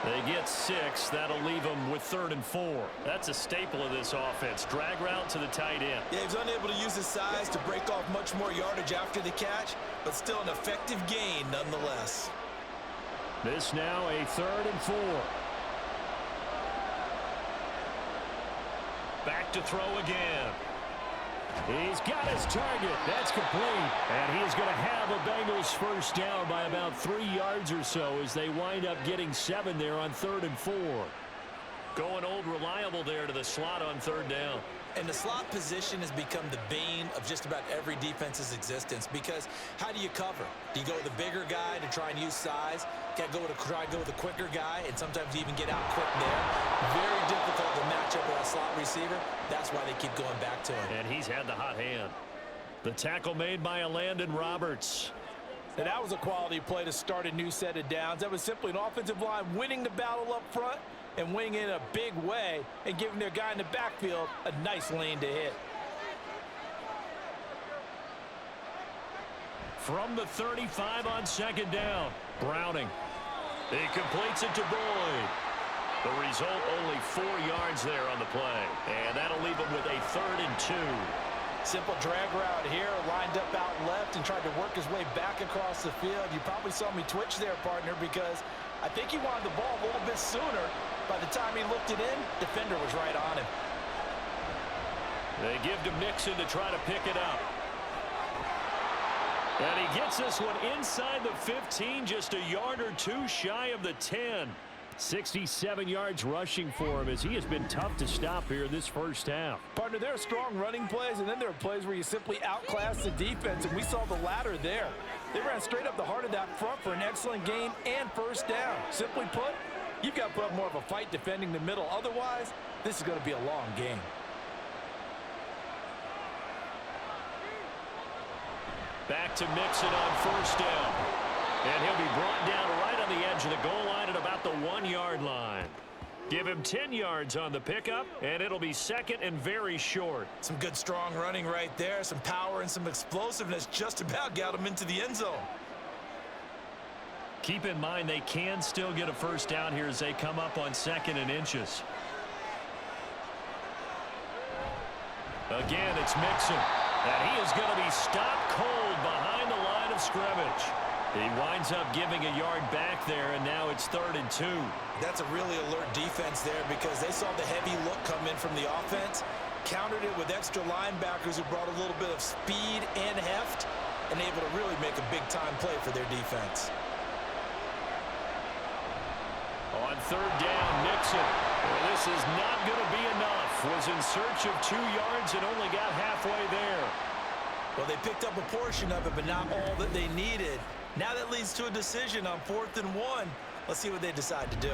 They get 6. That'll leave them with 3rd and 4. That's a staple of this offense. Drag route to the tight end. Yeah, he's unable to use his size to break off much more yardage after the catch, but still an effective gain nonetheless. This now a 3rd and 4. Back to throw again. He's got his target. That's complete. And he's going to have a Bengals first down by about 3 yards or so as they wind up getting 7 there on 3rd and 4. Going old reliable there to the slot on 3rd down. And the slot position has become the bane of just about every defense's existence, because how do you cover? Do you go with the bigger guy to try and use size? Can't go with try and go with the quicker guy, and sometimes you even get out quick there. Very difficult to match up with a slot receiver. That's why they keep going back to him. And he's had the hot hand. The tackle made by Landon Roberts. And that was a quality play to start a new set of downs. That was simply an offensive line winning the battle up front and winning in a big way and giving their guy in the backfield a nice lane to hit. From the 35 on 2nd down, Browning. He completes it to Boyd. The result, only 4 yards there on the play. And that'll leave him with a 3rd and 2. Simple drag route here, lined up out left and tried to work his way back across the field. You probably saw me twitch there, partner, because I think he wanted the ball a little bit sooner. By the time he looked it in, defender was right on him. They give to Mixon to try to pick it up. And he gets this one inside the 15, just a yard or 2 shy of the 10. 67 yards rushing for him as he has been tough to stop here this first half. Partner, there are strong running plays, and then there are plays where you simply outclass the defense, and we saw the latter there. They ran straight up the heart of that front for an excellent gain and first down. Simply put, you've got to put up more of a fight defending the middle. Otherwise, this is going to be a long game. Back to Mixon on first down. And he'll be brought down right on the edge of the goal line at about the 1-yard line. Give him 10 yards on the pickup, and it'll be 2nd and very short. Some good strong running right there. Some power and some explosiveness just about got him into the end zone. Keep in mind they can still get a first down here as they come up on 2nd and inches. Again, it's Mixon. And he is going to be stopped cold behind the line of scrimmage. He winds up giving a yard back there, and now it's 3rd and 2. That's a really alert defense there because they saw the heavy look come in from the offense, countered it with extra linebackers who brought a little bit of speed and heft, and able to really make a big-time play for their defense. On 3rd down, Nixon. Well, this is not going to be enough. Was in search of 2 yards and only got halfway there. Well, they picked up a portion of it, but not all that they needed. Now that leads to a decision on 4th and 1. Let's see what they decide to do.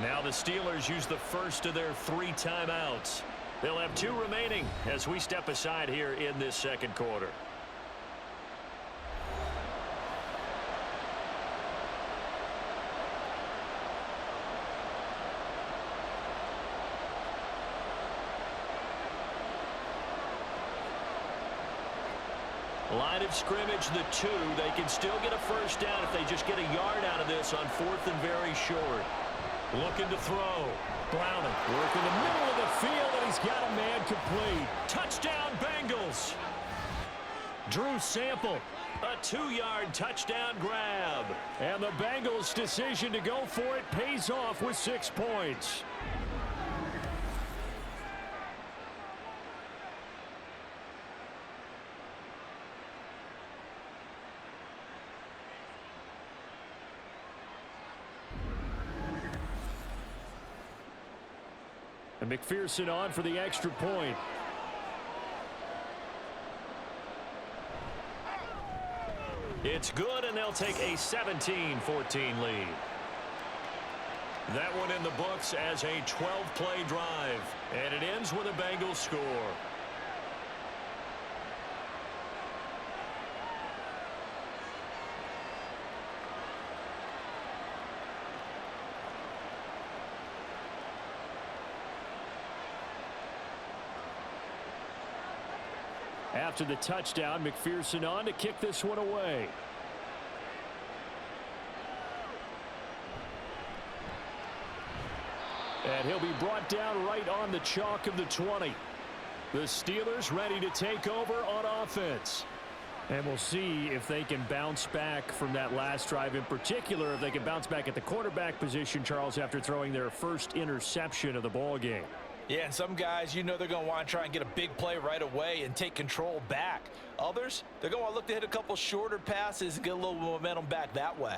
Now the Steelers use the first of their 3 timeouts. They'll have 2 remaining as we step aside here in this 2nd quarter. Line of scrimmage, the 2. They can still get a first down if they just get a yard out of this on 4th and very short. Looking to throw. Browning working the middle of the field, and he's got a man complete. Touchdown, Bengals. Drew Sample, a 2-yard touchdown grab. And the Bengals' decision to go for it pays off with 6 points. And McPherson on for the extra point. It's good, and they'll take a 17-14 lead. That one in the books as a 12-play drive. And it ends with a Bengals score. after the touchdown. McPherson on to kick this one away. And he'll be brought down right on the chalk of the 20. The Steelers ready to take over on offense. And we'll see if they can bounce back from that last drive, in particular if they can bounce back at the quarterback position, Charles, after throwing their first interception of the ball game. Yeah, and some guys, you know they're going to want to try and get a big play right away and take control back. Others, they're going to want to look to hit a couple shorter passes and get a little momentum back that way.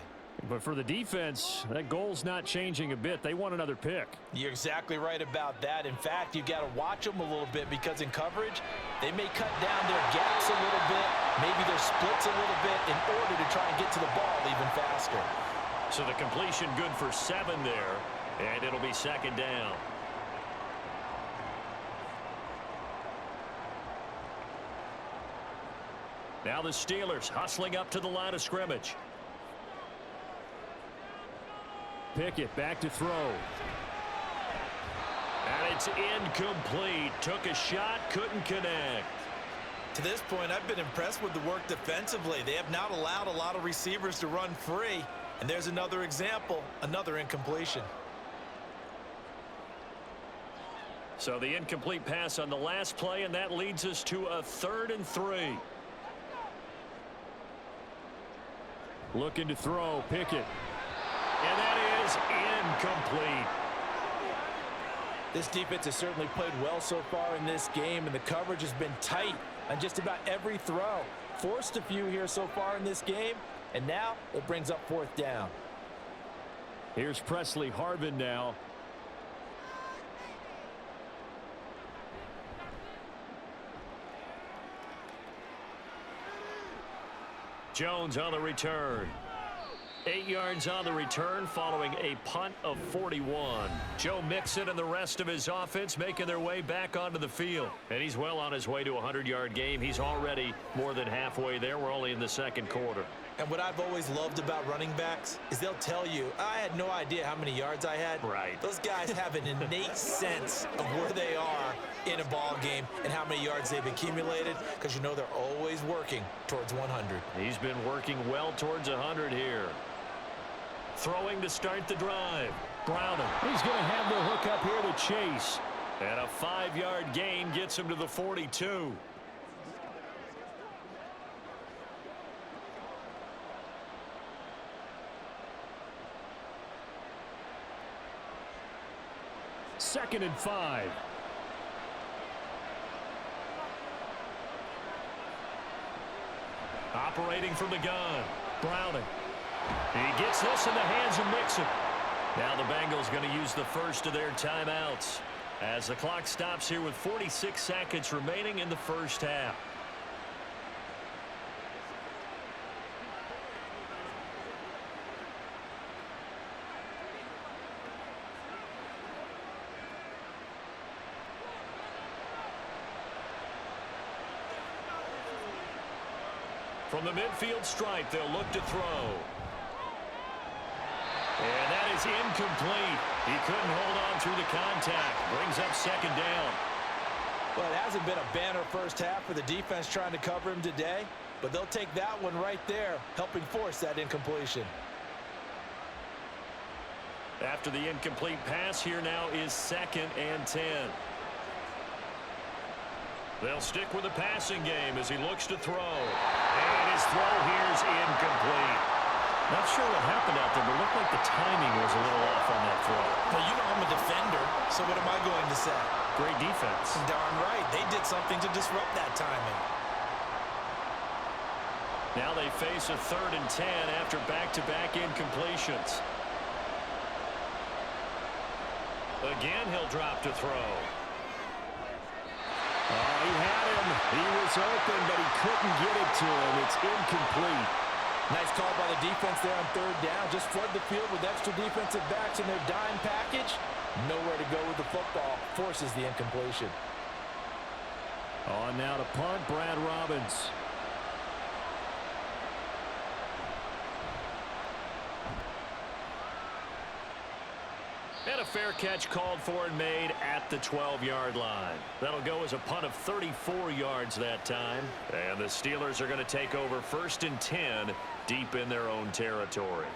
But for the defense, that goal's not changing a bit. They want another pick. You're exactly right about that. In fact, you've got to watch them a little bit because in coverage, they may cut down their gaps a little bit, maybe their splits a little bit in order to try and get to the ball even faster. So the completion good for 7 there, and it'll be second down. Now the Steelers hustling up to the line of scrimmage. Pickett back to throw. And it's incomplete. Took a shot, couldn't connect. To this point, I've been impressed with the work defensively. They have not allowed a lot of receivers to run free. And there's another example, another incompletion. So the incomplete pass on the last play, and that leads us to a 3rd and 3. Looking to throw, Pickett. And that is incomplete. This defense has certainly played well so far in this game, and the coverage has been tight on just about every throw. Forced a few here so far in this game, and now it brings up 4th down. Here's Presley Harvin now. Jones on the return. 8 yards on the return following a punt of 41. Joe Mixon and the rest of his offense making their way back onto the field. And he's well on his way to a 100-yard game. He's already more than halfway there. We're only in the second quarter. And what I've always loved about running backs is they'll tell you, I had no idea how many yards I had. Right. Those guys have an innate sense of where they are in a ball game and how many yards they've accumulated, because you know they're always working towards 100. He's been working well towards 100 here. Throwing to start the drive. Browning. He's going to have the hook up here to Chase. And a 5-yard gain gets him to the 42. Second and 5. Operating from the gun. Browning. He gets this in the hands of Mixon. Now the Bengals going to use the first of their timeouts as the clock stops here with 46 seconds remaining in the first half. From the midfield stripe, they'll look to throw. And that is incomplete. He couldn't hold on through the contact. Brings up second down. Well, it hasn't been a banner first half for the defense trying to cover him today, but they'll take that one right there, helping force that incompletion. After the incomplete pass, here now is 2nd and 10. They'll stick with the passing game as he looks to throw. And his throw here is incomplete. Not sure what happened out there, but it looked like the timing was a little off on that throw. Well, you know I'm a defender, so what am I going to say? Great defense. Darn right. They did something to disrupt that timing. Now they face a 3rd and 10 after back-to-back incompletions. Again, he'll drop to throw. Oh, he had him. He was open, but he couldn't get it to him. It's incomplete. Nice call by the defense there on 3rd down. Just flood the field with extra defensive backs in their dime package. Nowhere to go with the football. Forces the incompletion. On now to punt, Brad Robbins. And a fair catch called for and made at the 12-yard line. That'll go as a punt of 34 yards that time. And the Steelers are going to take over 1st and 10 deep in their own territory.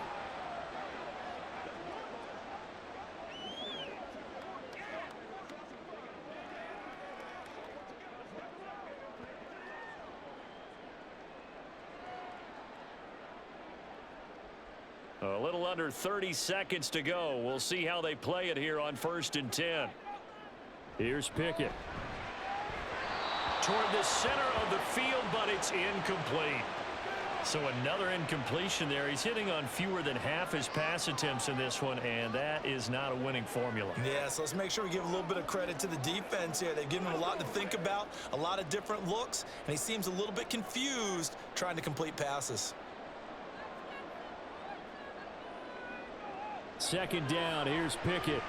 A little under 30 seconds to go. We'll see how they play it here on 1st and 10. Here's Pickett. Toward the center of the field, but it's incomplete. So another incompletion there. He's hitting on fewer than half his pass attempts in this one, and that is not a winning formula. Yeah, so let's make sure we give a little bit of credit to the defense here. They've given him a lot to think about, a lot of different looks, and he seems a little bit confused trying to complete passes. 2nd down. Here's Pickett.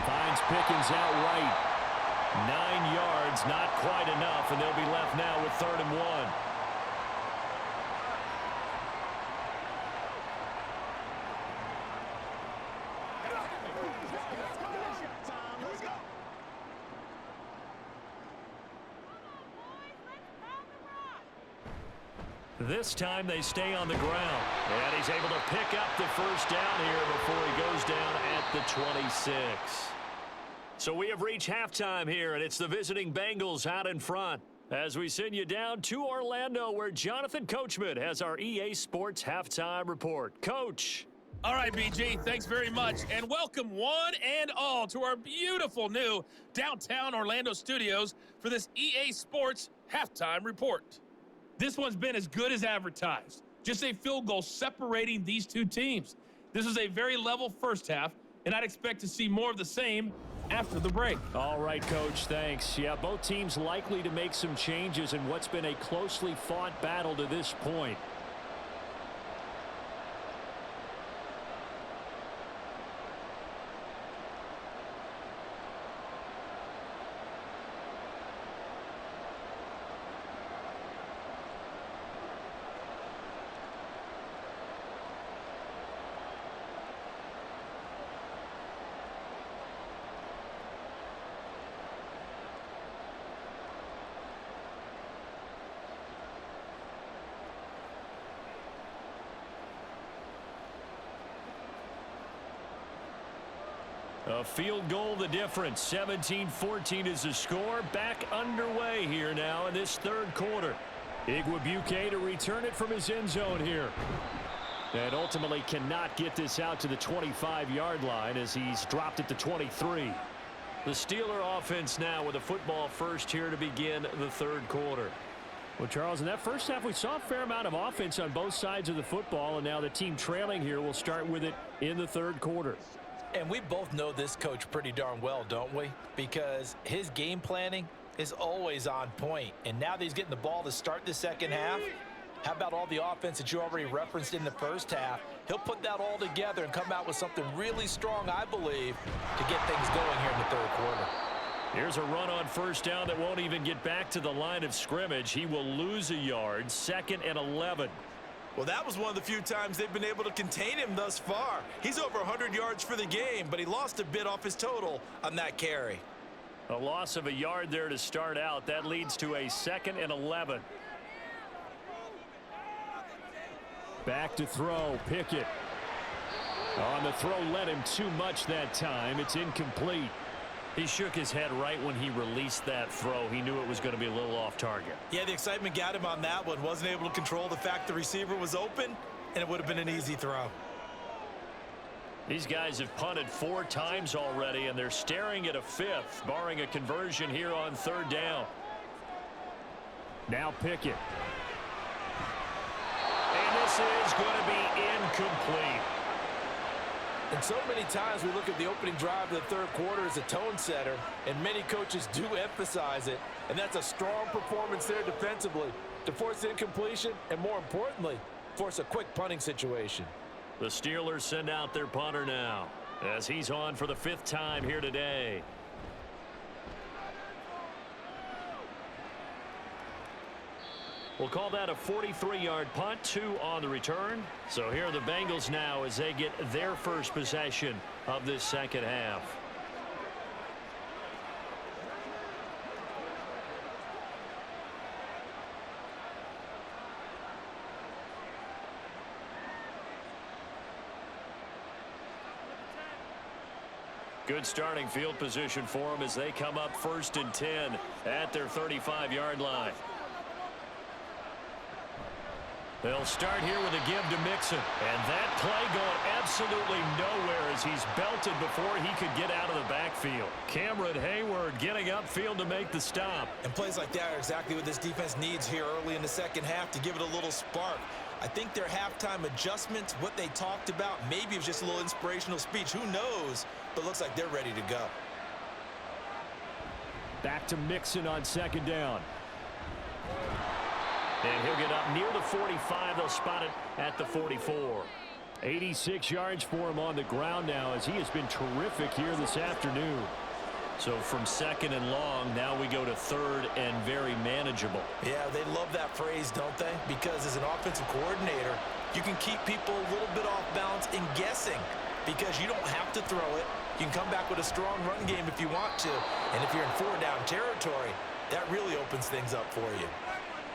Finds Pickens out right. 9 yards, not quite enough, and they'll be left now with 3rd and 1. This time they stay on the ground. And he's able to pick up the 1st down here before he goes down at the 26. So we have reached halftime here, and it's the visiting Bengals out in front. As we send you down to Orlando, where Jonathan Coachman has our EA Sports Halftime Report. Coach. All right, BG, thanks very much. And welcome one and all to our beautiful new downtown Orlando studios for this EA Sports Halftime Report. This one's been as good as advertised. Just a field goal separating these two teams. This is a very level first half, and I'd expect to see more of the same after the break. All right, Coach, thanks. Yeah, both teams likely to make some changes in what's been a closely fought battle to this point. A field goal the difference. 17-14 is the score. Back underway here now in this 3rd quarter. Igwebuike to return it from his end zone here. And ultimately cannot get this out to the 25-yard line as he's dropped at the 23. The Steeler offense now with a football first here to begin the 3rd quarter. Well, Charles, in that first half, we saw a fair amount of offense on both sides of the football, and now the team trailing here will start with it in the 3rd quarter. And we both know this coach pretty darn well, don't we? Because his game planning is always on point. And now that he's getting the ball to start the 2nd half, how about all the offense that you already referenced in the first half? He'll put that all together and come out with something really strong, I believe, to get things going here in the 3rd quarter. Here's a run on 1st down that won't even get back to the line of scrimmage. He will lose a yard. 2nd and 11. Well, that was one of the few times they've been able to contain him thus far. He's over 100 yards for the game, but he lost a bit off his total on that carry. A loss of a yard there to start out. That leads to a 2nd and 11. Back to throw. Pickett. On the throw, led him too much that time. It's incomplete. He shook his head right when he released that throw. He knew it was going to be a little off target. Yeah, the excitement got him on that one. Wasn't able to control the fact the receiver was open, and it would have been an easy throw. These guys have punted 4 times already, and they're staring at a 5th, barring a conversion here on 3rd down. Now Pickett. And this is going to be incomplete. And so many times we look at the opening drive of the 3rd quarter as a tone setter, and many coaches do emphasize it, and that's a strong performance there defensively to force incompletion and, more importantly, force a quick punting situation. The Steelers send out their punter now as he's on for the 5th time here today. We'll call that a 43-yard punt, 2 on the return. So here are the Bengals now as they get their first possession of this second half. Good starting field position for them as they come up 1st and 10 at their 35-yard line. They'll start here with a give to Mixon. And that play going absolutely nowhere as he's belted before he could get out of the backfield. Cameron Hayward getting upfield to make the stop. And plays like that are exactly what this defense needs here early in the second half to give it a little spark. I think their halftime adjustments, what they talked about, maybe it was just a little inspirational speech. Who knows? But it looks like they're ready to go. Back to Mixon on 2nd down. And he'll get up near the 45. They'll spot it at the 44. 86 yards for him on the ground now as he has been terrific here this afternoon. So from 2nd and long, now we go to 3rd and very manageable. Yeah, they love that phrase, don't they? Because as an offensive coordinator, you can keep people a little bit off balance and guessing because you don't have to throw it. You can come back with a strong run game if you want to. And if you're in 4-down territory, that really opens things up for you.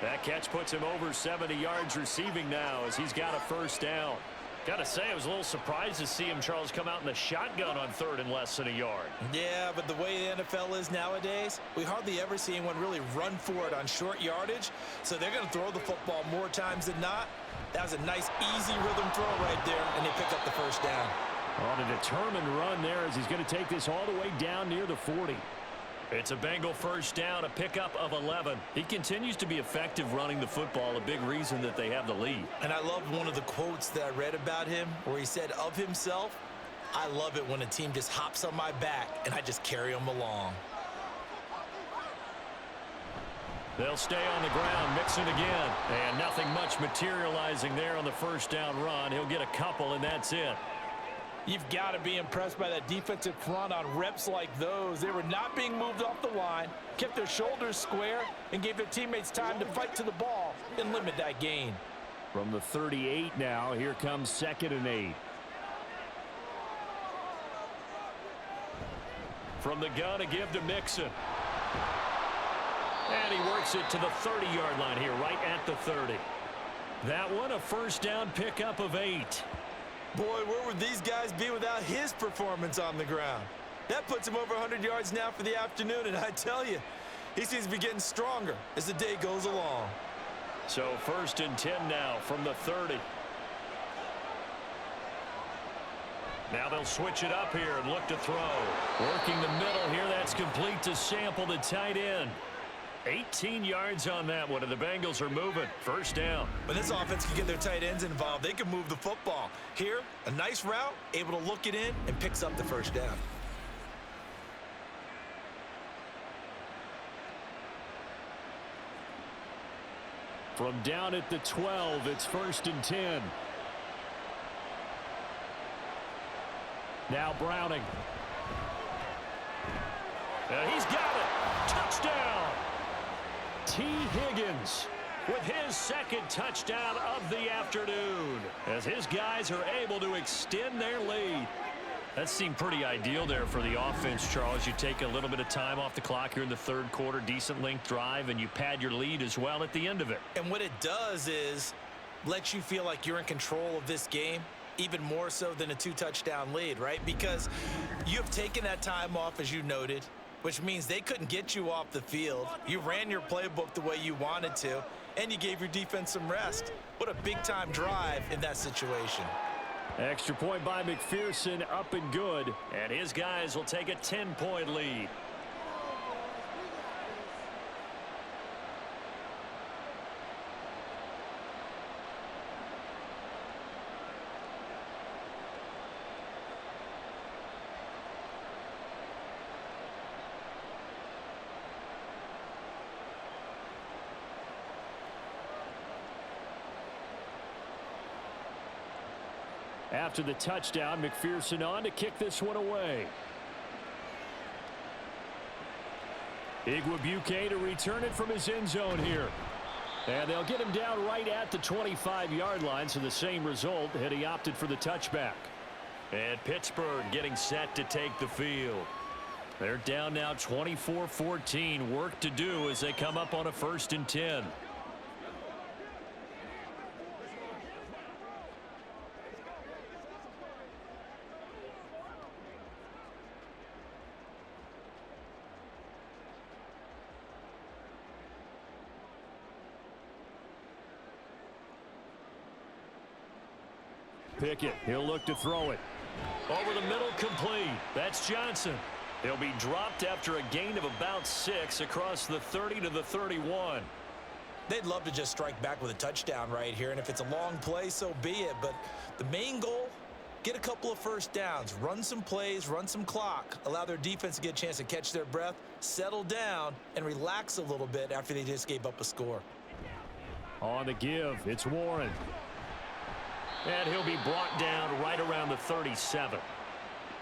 That catch puts him over 70 yards receiving now as he's got a 1st down. Got to say, I was a little surprised to see him, Charles, come out in the shotgun on 3rd and less than a yard. Yeah, but the way the NFL is nowadays, we hardly ever see anyone really run for it on short yardage. So they're going to throw the football more times than not. That was a nice, easy rhythm throw right there, and they pick up the 1st down. On a determined run there as he's going to take this all the way down near the 40. It's a Bengal 1st down, a pickup of 11. He continues to be effective running the football, a big reason that they have the lead. And I love one of the quotes that I read about him where he said of himself, "I love it when a team just hops on my back and I just carry them along." They'll stay on the ground, Mixon again. And nothing much materializing there on the 1st down run. He'll get a couple, and that's it. You've got to be impressed by that defensive front on reps like those. They were not being moved off the line, kept their shoulders square, and gave their teammates time to fight to the ball and limit that gain. From the 38 now, here comes 2nd and 8. From the gun, a give to Mixon. And he works it to the 30-yard line here, right at the 30. That one, a 1st down pickup of 8. Boy, where would these guys be without his performance on the ground? That puts him over 100 yards now for the afternoon, and I tell you, he seems to be getting stronger as the day goes along. So 1st and 10 now from the 30. Now they'll switch it up here and look to throw. Working the middle here, that's complete to Sample, the tight end. 18 yards on that one, and the Bengals are moving. 1st down. When this offense can get their tight ends involved, they can move the football. Here, a nice route, able to look it in, and picks up the 1st down. From down at the 12, it's 1st and 10. Now Browning. And he's got it. Touchdown. T. Higgins with his 2nd touchdown of the afternoon as his guys are able to extend their lead. That seemed pretty ideal there for the offense, Charles. You take a little bit of time off the clock here in the 3rd quarter, decent length drive, and you pad your lead as well at the end of it. And what it does is let you feel like you're in control of this game, even more so than a 2-touchdown lead, right? Because you've taken that time off, as you noted, which means they couldn't get you off the field. You ran your playbook the way you wanted to, and you gave your defense some rest. What a big-time drive in that situation. Extra point by McPherson, up and good. And his guys will take a 10-point lead. After the touchdown, McPherson on to kick this one away. Igwebuike to return it from his end zone here. And they'll get him down right at the 25-yard line, so the same result, and he opted for the touchback. And Pittsburgh getting set to take the field. They're down now 24-14. Work to do as they come up on a 1st and 10. Pickett, he'll look to throw it. Over the middle, complete. That's Johnson. He'll be dropped after a gain of about 6 across the 30 to the 31. They'd love to just strike back with a touchdown right here, and if it's a long play, so be it. But the main goal, get a couple of first downs, run some plays, run some clock, allow their defense to get a chance to catch their breath, settle down, and relax a little bit after they just gave up a score. On the give, it's Warren. And he'll be brought down right around the 37.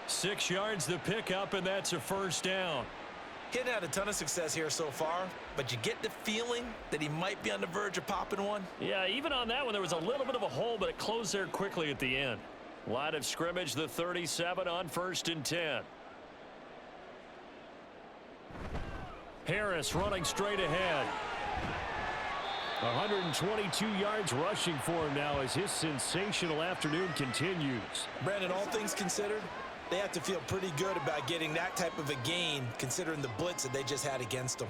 6 yards the pickup, and that's a 1st down. He hadn't had a ton of success here so far, but you get the feeling that he might be on the verge of popping one. Yeah, even on that one, there was a little bit of a hole, but it closed there quickly at the end. Line of scrimmage, the 37 on 1st and 10. Harris running straight ahead. 122 yards rushing for him now as his sensational afternoon continues. Brandon, all things considered, they have to feel pretty good about getting that type of a gain considering the blitz that they just had against them.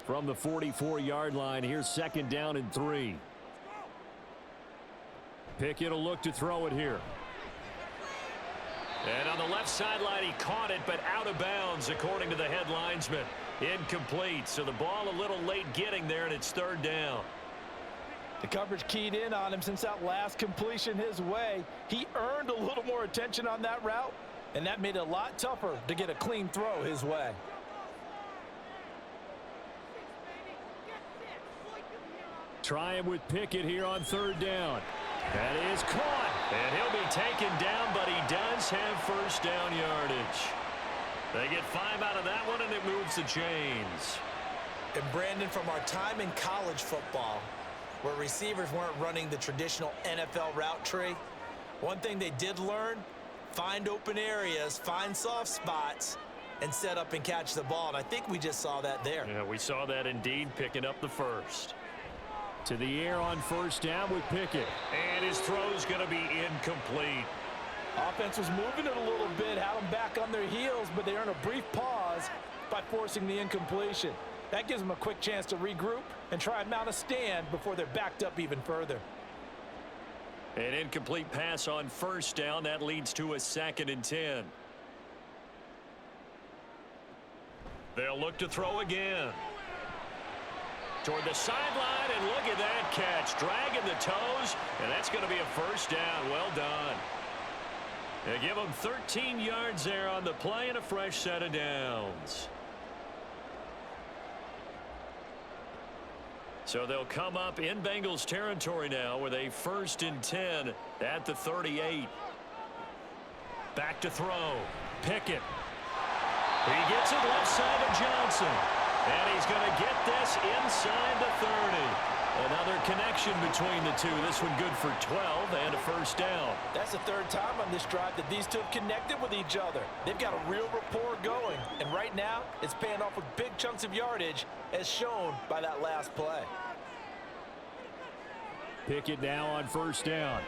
From the 44-yard line, here's 2nd down and 3. Pickett will look to throw it here. And on the left sideline, he caught it, but out of bounds, according to the head linesman. Incomplete, so the ball a little late getting there, and it's 3rd down. The coverage keyed in on him since that last completion his way. He earned a little more attention on that route, and that made it a lot tougher to get a clean throw his way. Try him with Pickett here on 3rd down. That is caught, and he'll be taken down, but he does have 1st down yardage. They get 5 out of that one, and it moves the chains. And Brandon, from our time in college football, where receivers weren't running the traditional NFL route tree, one thing they did learn, find open areas, find soft spots, and set up and catch the ball. And I think we just saw that there. Yeah, we saw that indeed, picking up the 1st. To the air on 1st down with Pickett. And his throw's going to be incomplete. Offense was moving it a little bit, had them back on their heels, but they earned a brief pause by forcing the incompletion. That gives them a quick chance to regroup and try and mount a stand before they're backed up even further. An incomplete pass on 1st down. That leads to a 2nd and 10. They'll look to throw again. Toward the sideline, and look at that catch. Dragging the toes, and that's going to be a 1st down. Well done. They give them 13 yards there on the play and a fresh set of downs. So they'll come up in Bengals territory now with a 1st and 10 at the 38. Back to throw. Pickett. He gets it left side of Johnson. And he's going to get this inside the 30. Another connection between the two. This one good for 12 and a 1st down. That's the 3rd time on this drive that these two have connected with each other. They've got a real rapport going. And right now, it's paying off with big chunks of yardage, as shown by that last play. Pickett now on 1st down.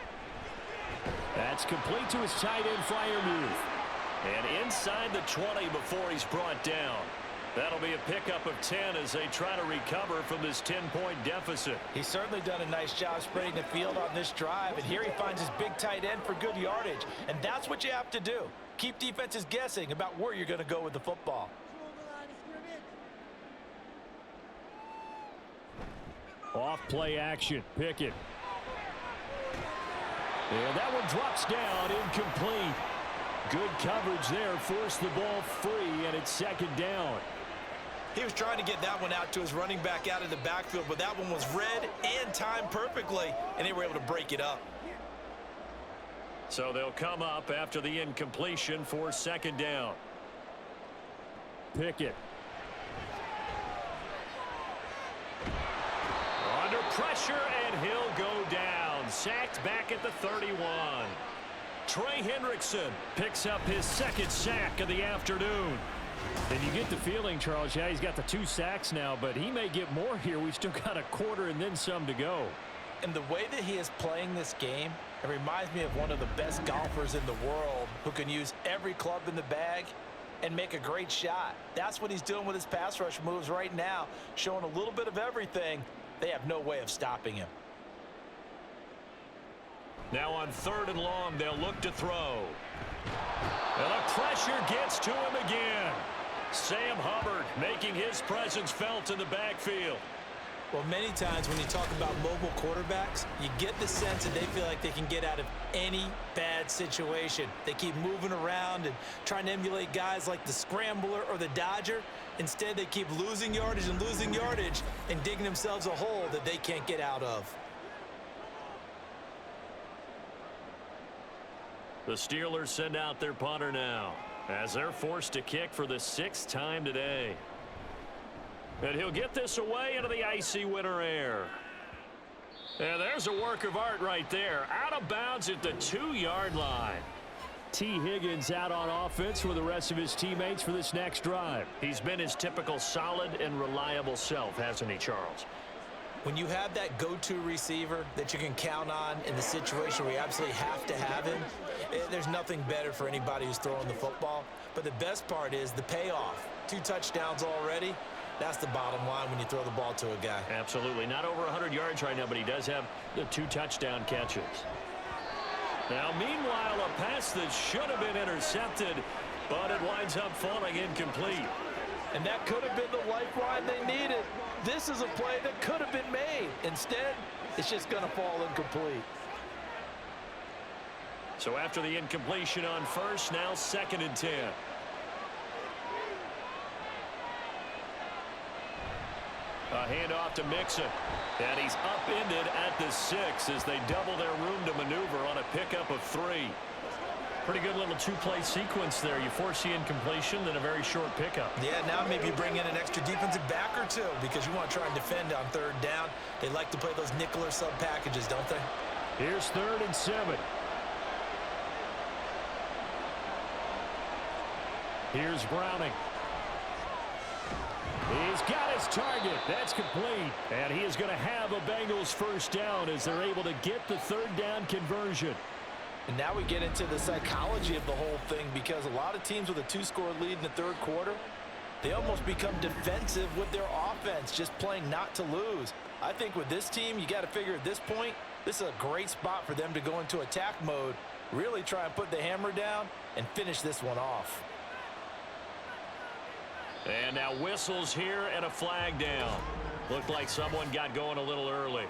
That's complete to his tight end flyer move. And inside the 20 before he's brought down. That'll be a pickup of 10 as they try to recover from this 10-point deficit. He's certainly done a nice job spreading the field on this drive, and here he finds his big tight end for good yardage. And that's what you have to do. Keep defenses guessing about where you're going to go with the football. Off play action. Pickett. And that one drops down, incomplete. Good coverage there, forced the ball free, and it's 2nd down. He was trying to get that one out to his running back out of the backfield, but that one was read and timed perfectly, and they were able to break it up. So they'll come up after the incompletion for 2nd down. Pickett. pressure, and he'll go down. Sacked back at the 31. Trey Hendrickson picks up his second sack of the afternoon. And you get the feeling, Charles, yeah, he's got the 2 sacks now, but he may get more here. We've still got a quarter and then some to go. And the way that he is playing this game, it reminds me of one of the best golfers in the world who can use every club in the bag and make a great shot. That's what he's doing with his pass rush moves right now, showing a little bit of everything. They have no way of stopping him. Now on 3rd and long, they'll look to throw. And the pressure gets to him again. Sam Hubbard making his presence felt in the backfield. Well, many times when you talk about mobile quarterbacks, you get the sense that they feel like they can get out of any bad situation. They keep moving around and trying to emulate guys like the Scrambler or the Dodger. Instead, they keep losing yardage and digging themselves a hole that they can't get out of. The Steelers send out their punter now as they're forced to kick for the 6th time today. And he'll get this away into the icy winter air. And there's a work of art right there. Out of bounds at the 2-yard line. T. Higgins out on offense with the rest of his teammates for this next drive. He's been his typical solid and reliable self, hasn't he, Charles? When you have that go-to receiver that you can count on in the situation where you absolutely have to have him, there's nothing better for anybody who's throwing the football. But the best part is the payoff. 2 touchdowns already. That's the bottom line when you throw the ball to a guy. Absolutely. Not over 100 yards right now, but he does have the 2 touchdown catches. Now, meanwhile, a pass that should have been intercepted, but it winds up falling incomplete. And that could have been the lifeline they needed. This is a play that could have been made. Instead, it's just going to fall incomplete. So after the incompletion on first, now 2nd and 10. A handoff to Mixon. And he's upended at the 6 as they double their room to maneuver on a pickup of 3. Pretty good little 2-play sequence there. You force the incompletion, then a very short pickup. Yeah, now maybe bring in an extra defensive back or 2 because you want to try and defend on 3rd down. They like to play those nickel or sub packages, don't they? Here's 3rd and 7. Here's Browning. He's got his target. That's complete. And he is going to have a Bengals first down as they're able to get the 3rd down conversion. And now we get into the psychology of the whole thing because a lot of teams with a 2-score lead in the 3rd quarter, they almost become defensive with their offense, just playing not to lose. I think with this team, you got to figure at this point, this is a great spot for them to go into attack mode, really try and put the hammer down and finish this one off. And now whistles here and a flag down. Looked like someone got going a little early.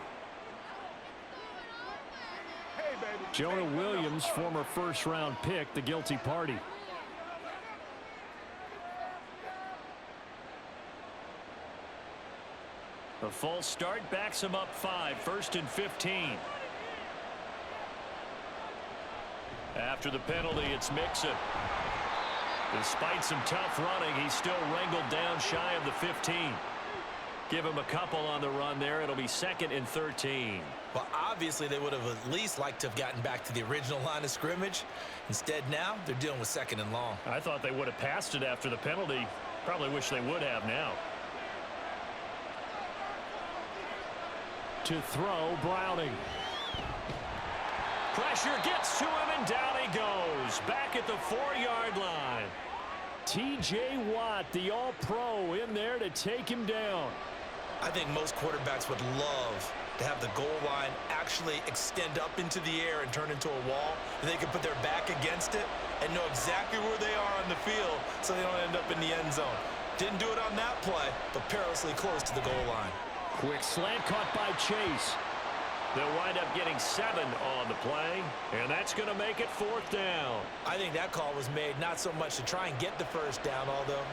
Jonah Williams, former first-round pick, the guilty party. A false start backs him up 5, 1st and 15. After the penalty, it's Mixon. Despite some tough running, he's still wrangled down shy of the 15. Give him a couple on the run there. It'll be 2nd and 13. Well, obviously, they would have at least liked to have gotten back to the original line of scrimmage. Instead, now they're dealing with 2nd and long. I thought they would have passed it after the penalty. Probably wish they would have now. To throw, Browning. Pressure gets to him, and down he goes. Back at the 4-yard line. T.J. Watt, the all-pro, in there to take him down. I think most quarterbacks would love to have the goal line actually extend up into the air and turn into a wall. And they could put their back against it and know exactly where they are on the field so they don't end up in the end zone. Didn't do it on that play, but perilously close to the goal line. Quick slant caught by Chase. They'll wind up getting 7 on the play, and that's going to make it 4th down. I think that call was made not so much to try and get the first down, although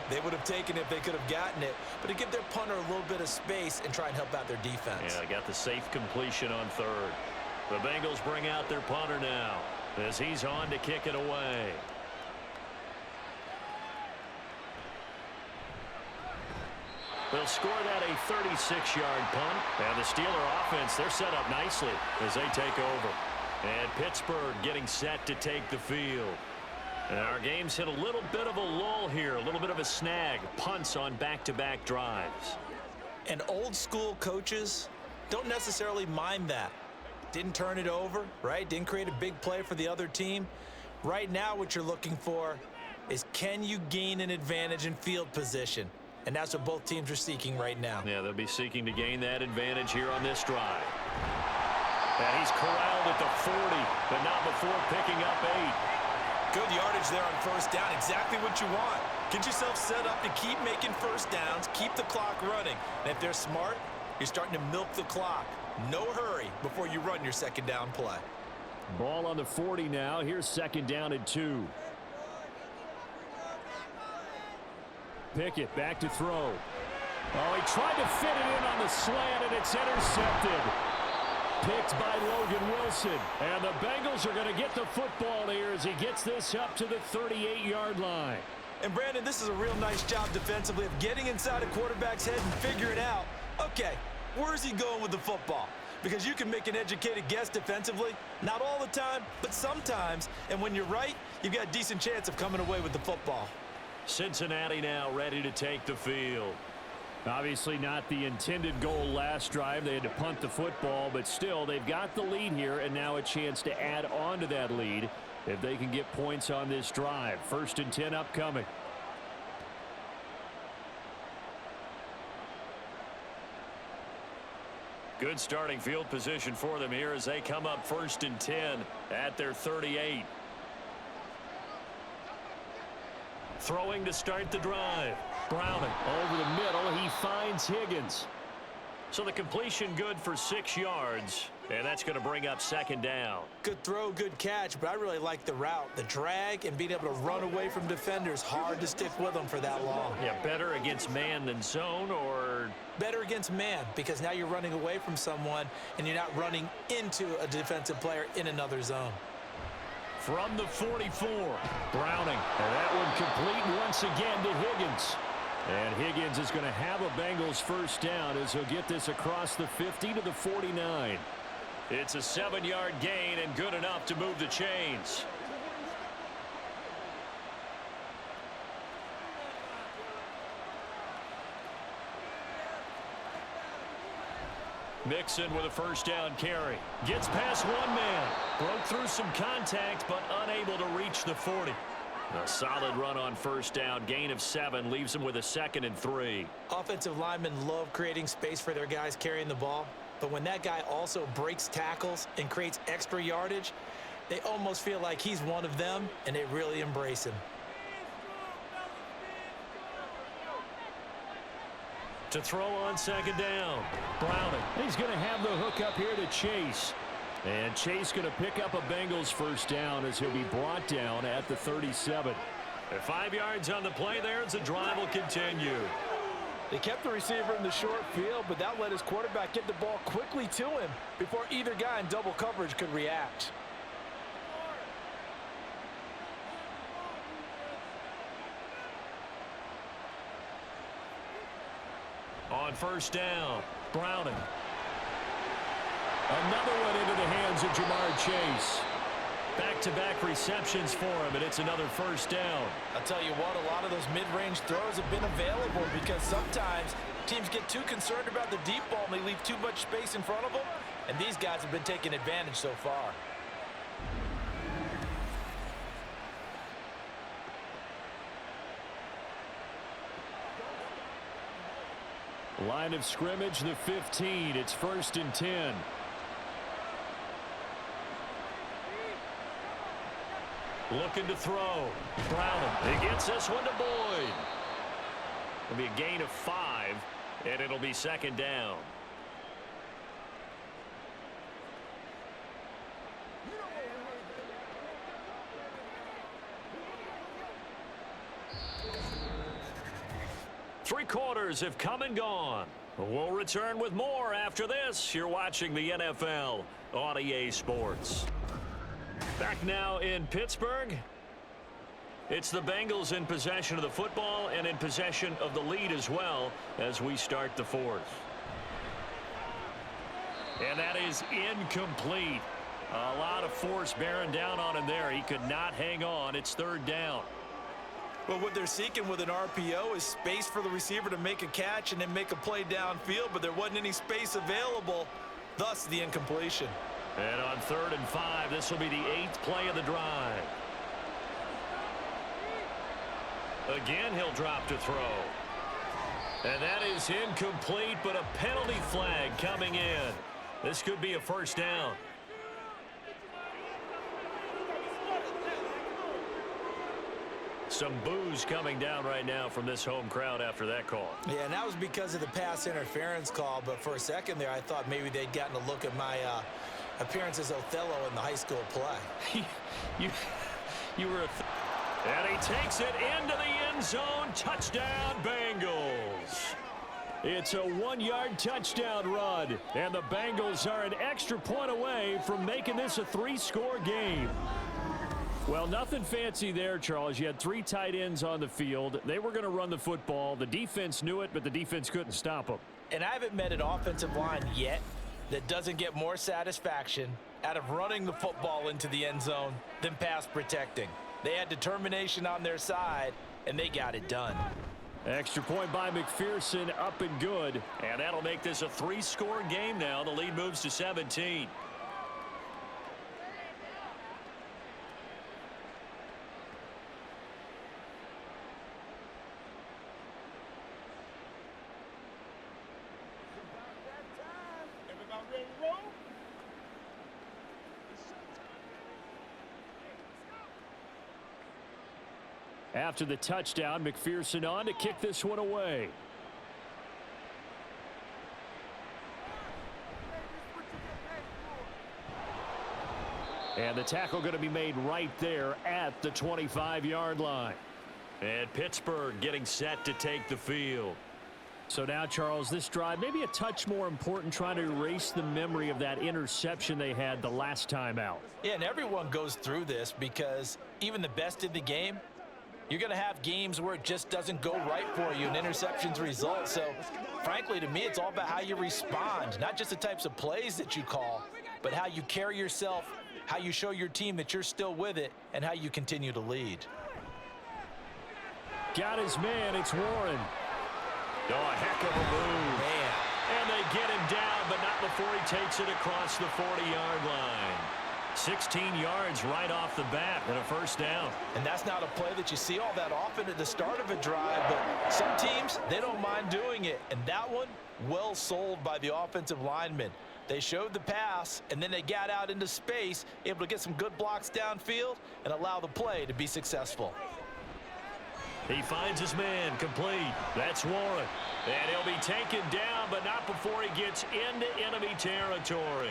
they would have taken it if they could have gotten it, but to give their punter a little bit of space and try and help out their defense. Yeah, got the safe completion on 3rd. The Bengals bring out their punter now as he's on to kick it away. They'll score that a 36-yard punt. And the Steeler offense, they're set up nicely as they take over. And Pittsburgh getting set to take the field. And our game's hit a little bit of a lull here, a little bit of a snag. Punts on back-to-back drives. And old school coaches don't necessarily mind that. Didn't turn it over, right? Didn't create a big play for the other team. Right now what you're looking for is, can you gain an advantage in field position? And that's what both teams are seeking right now. Yeah, they'll be seeking to gain that advantage here on this drive. And he's corralled at the 40, but not before picking up 8. Good yardage there on first down. Exactly what you want. Get yourself set up to keep making first downs, keep the clock running. And if they're smart, you're starting to milk the clock. No hurry before you run your second down play. Ball on the 40 now. Here's second down and 2. Pickett back to throw. Oh, he tried to fit it in on the slant, and it's intercepted. Picked by Logan Wilson. And the Bengals are going to get the football here as he gets this up to the 38-yard line. And, Brandon, this is a real nice job defensively of getting inside a quarterback's head and figuring out, okay, where's he going with the football? Because you can make an educated guess defensively. Not all the time, but sometimes. And when you're right, you've got a decent chance of coming away with the football. Cincinnati now ready to take the field. Obviously not the intended goal last drive. They had to punt the football, but still they've got the lead here and now a chance to add on to that lead if they can get points on this drive. 1st and 10 upcoming. Good starting field position for them here as they come up 1st and 10 at their 38. Throwing to start the drive. Browning over the middle. He finds Higgins. So the completion good for 6 yards. And that's going to bring up second down. Good throw, good catch, but I really like the route. The drag and being able to run away from defenders. Hard to stick with them for that long. Yeah, better against man than zone, or? Better against man, because now you're running away from someone and you're not running into a defensive player in another zone. From the 44, Browning. And that one complete once again to Higgins. And Higgins is going to have a Bengals first down as he'll get this across the 50 to the 49. It's a 7-yard gain and good enough to move the chains. Mixon with a first down carry. Gets past one man. Broke through some contact, but unable to reach the 40. A solid run on first down. Gain of 7 leaves them with a 2nd and 3. Offensive linemen love creating space for their guys carrying the ball. But when that guy also breaks tackles and creates extra yardage, they almost feel like he's one of them, and they really embrace him. To throw on second down. Browning. He's going to have the hook up here to Chase. And Chase going to pick up a Bengals first down as he'll be brought down at the 37. 5 yards on the play there as the drive will continue. They kept the receiver in the short field, but that let his quarterback get the ball quickly to him before either guy in double coverage could react. On first down, Browning. Another one into the hands of Jamar Chase. Back-to-back receptions for him, and it's another first down. I'll tell you what, a lot of those mid-range throws have been available because sometimes teams get too concerned about the deep ball and they leave too much space in front of them, and these guys have been taking advantage so far. Line of scrimmage, the 15. It's 1st and 10. Looking to throw. Browning. He gets this one to Boyd. It'll be a gain of 5, and it'll be second down. Three quarters have come and gone. We'll return with more after this. You're watching the NFL on EA Sports. Back now in Pittsburgh. It's the Bengals in possession of the football and in possession of the lead as well as we start the fourth. And that is incomplete. A lot of force bearing down on him there. He could not hang on. It's third down. Well, what they're seeking with an RPO is space for the receiver to make a catch and then make a play downfield, but there wasn't any space available, thus the incompletion. And on 3rd and 5, this will be the 8th play of the drive. Again, he'll drop to throw. And that is incomplete, but a penalty flag coming in. This could be a first down. Some boos coming down right now from this home crowd after that call. Yeah, and that was because of the pass interference call, but for a second there, I thought maybe they'd gotten a look at my appearance as Othello in the high school play. you were and he takes it into the end zone. Touchdown, Bengals. It's a 1-yard touchdown run, and the Bengals are an extra point away from making this a 3-score game. Well, nothing fancy there, Charles. You had 3 tight ends on the field. They were going to run the football. The defense knew it, but the defense couldn't stop them. And I haven't met an offensive line yet that doesn't get more satisfaction out of running the football into the end zone than pass protecting. They had determination on their side, and they got it done. Extra point by McPherson, up and good. And that'll make this a 3-score game now. The lead moves to 17. After the touchdown, McPherson on to kick this one away. And the tackle going to be made right there at the 25-yard line. And Pittsburgh getting set to take the field. So now, Charles, this drive maybe a touch more important, trying to erase the memory of that interception they had the last time out. Yeah, and everyone goes through this because even the best in the game, you're going to have games where it just doesn't go right for you and interceptions result. So, frankly, to me, it's all about how you respond, not just the types of plays that you call, but how you carry yourself, how you show your team that you're still with it, and how you continue to lead. Got his man. It's Warren. Oh, a heck of a move. Man. And they get him down, but not before he takes it across the 40-yard line. 16 yards right off the bat and a first down. And that's not a play that you see all that often at the start of a drive, but some teams, they don't mind doing it. And that one, well sold by the offensive lineman. They showed the pass, and then they got out into space, able to get some good blocks downfield and allow the play to be successful. He finds his man, complete. That's Warren. And he'll be taken down, but not before he gets into enemy territory.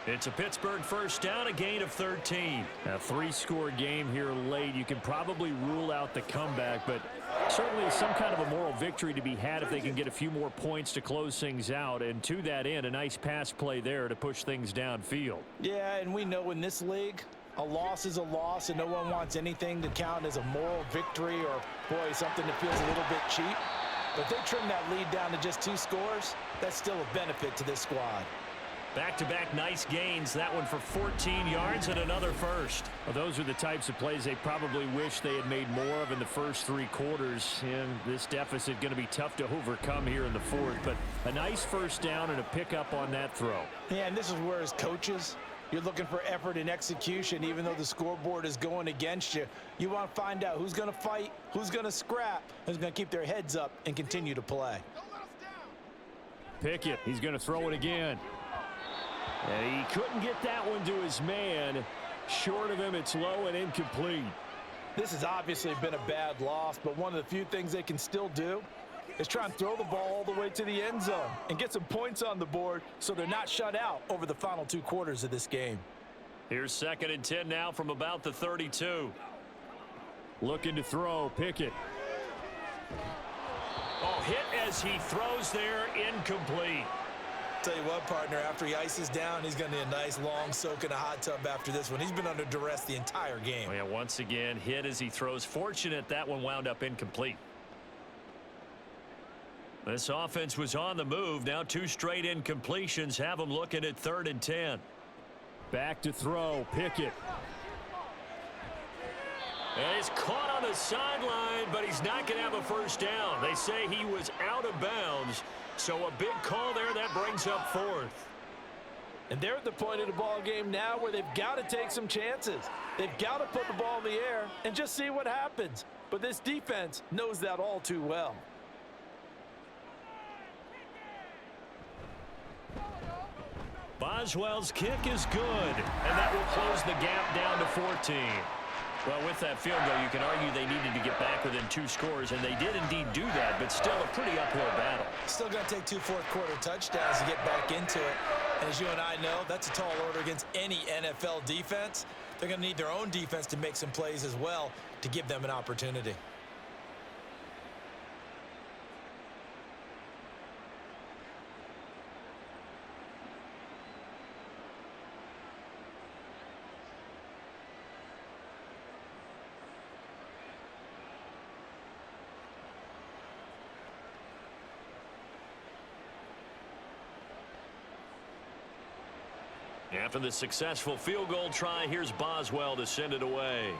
It's a Pittsburgh first down, a gain of 13. A 3-score game here late. You can probably rule out the comeback, but certainly some kind of a moral victory to be had if they can get a few more points to close things out. And to that end, a nice pass play there to push things downfield. Yeah, and we know in this league, a loss is a loss, and no one wants anything to count as a moral victory or, boy, something that feels a little bit cheap. But if they trim that lead down to just 2 scores, that's still a benefit to this squad. Back-to-back nice gains. That one for 14 yards and another first. Well, those are the types of plays they probably wish they had made more of in the first 3 quarters. And this deficit going to be tough to overcome here in the fourth. But a nice first down and a pickup on that throw. Yeah, and this is where as coaches, you're looking for effort and execution. Even though the scoreboard is going against you, you want to find out who's going to fight, who's going to scrap, who's going to keep their heads up and continue to play. Pickett, he's going to throw it again. And he couldn't get that one to his man. Short of him, it's low and incomplete. This has obviously been a bad loss, but one of the few things they can still do is try and throw the ball all the way to the end zone and get some points on the board so they're not shut out over the final 2 quarters of this game. Here's 2nd and 10 now from about the 32. Looking to throw, Pickett. Oh, hit as he throws there, incomplete. Tell you what, partner, after he ices down, he's going to need a nice long soak in a hot tub after this one. He's been under duress the entire game. Oh, yeah, once again, hit as he throws. Fortunate that one wound up incomplete. This offense was on the move. Now 2 straight incompletions have them looking at 3rd and 10. Back to throw. Pickett. And he's caught on the sideline, but he's not going to have a first down. They say he was out of bounds. So a big call there that brings up 4th. And they're at the point of the ball game now where they've got to take some chances. They've got to put the ball in the air and just see what happens. But this defense knows that all too well. Boswell's kick is good, and that will close the gap down to 14. Well, with that field goal, you can argue they needed to get back within 2 scores, and they did indeed do that, but still a pretty uphill battle. Still going to take 2 fourth-quarter touchdowns to get back into it. And as you and I know, that's a tall order against any NFL defense. They're going to need their own defense to make some plays as well to give them an opportunity. After the successful field goal try, here's Boswell to send it away.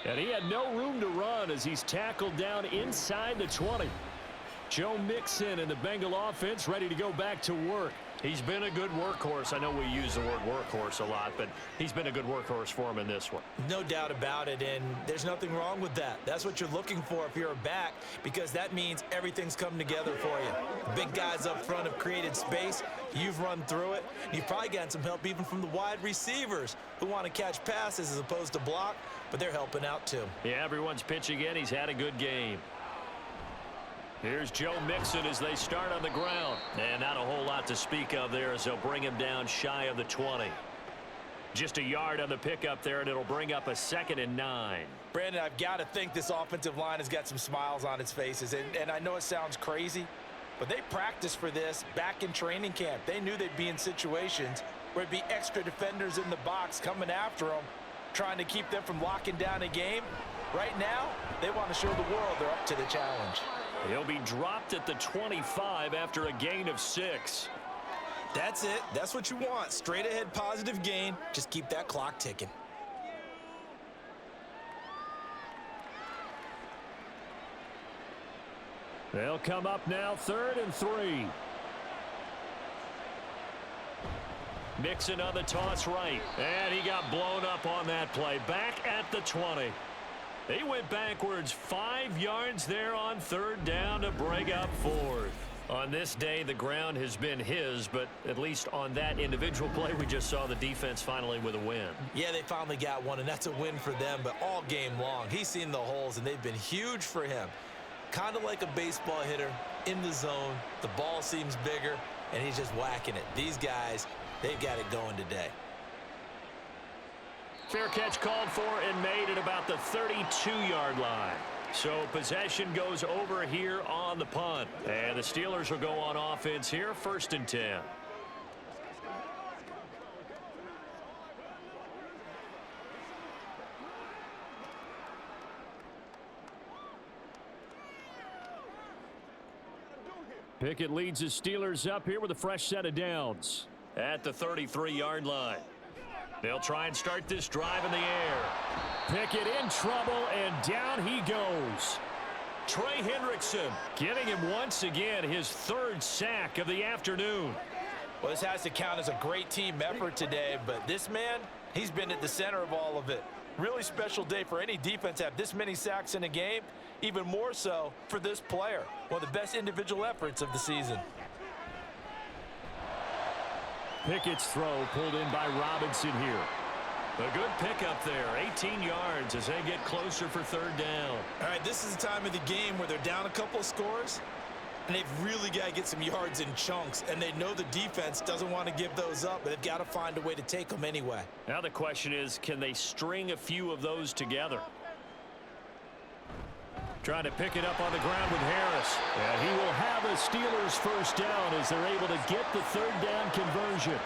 And he had no room to run as he's tackled down inside the 20. Joe Mixon and the Bengal offense ready to go back to work. He's been a good workhorse. I know we use the word workhorse a lot, but he's been a good workhorse for him in this one. No doubt about it, and there's nothing wrong with that. That's what you're looking for if you're a back, because that means everything's come together for you. The big guys up front have created space. You've run through it. You've probably gotten some help even from the wide receivers who want to catch passes as opposed to block, but they're helping out too. Yeah, everyone's pitching in. He's had a good game. Here's Joe Mixon as they start on the ground. And not a whole lot to speak of there as they'll bring him down shy of the 20. Just a yard on the pickup there, and it'll bring up a 2nd and 9. Brandon, I've got to think this offensive line has got some smiles on its faces. And I know it sounds crazy, but they practiced for this back in training camp. They knew they'd be in situations where it'd be extra defenders in the box coming after them, trying to keep them from locking down a game. Right now, they want to show the world they're up to the challenge. He'll be dropped at the 25 after a gain of 6. That's it. That's what you want. Straight ahead positive gain. Just keep that clock ticking. They'll come up now 3rd and 3. Mixon on the toss right. And he got blown up on that play. Back at the 20. He went backwards 5 yards there on 3rd down to bring up 4th. On this day, the ground has been his, but at least on that individual play, we just saw the defense finally with a win. Yeah, they finally got one, and that's a win for them, but all game long, he's seen the holes, and they've been huge for him. Kind of like a baseball hitter in the zone. The ball seems bigger, and he's just whacking it. These guys, they've got it going today. Fair catch called for and made at about the 32-yard line. So possession goes over here on the punt. And the Steelers will go on offense here, 1st and 10. Pickett leads his Steelers up here with a fresh set of downs at the 33-yard line. They'll try and start this drive in the air. Pickett in trouble, and down he goes. Trey Hendrickson giving him once again his 3rd sack of the afternoon. Well, this has to count as a great team effort today, but this man, he's been at the center of all of it. Really special day for any defense to have this many sacks in a game, even more so for this player. One of the best individual efforts of the season. Pickett's throw pulled in by Robinson here. A good pickup there, 18 yards as they get closer for 3rd down. All right, this is the time of the game where they're down a couple of scores, and they've really got to get some yards in chunks, and they know the defense doesn't want to give those up, but they've got to find a way to take them anyway. Now the question is, can they string a few of those together? Trying to pick it up on the ground with Harris. And he will have a Steelers first down as they're able to get the third down conversion.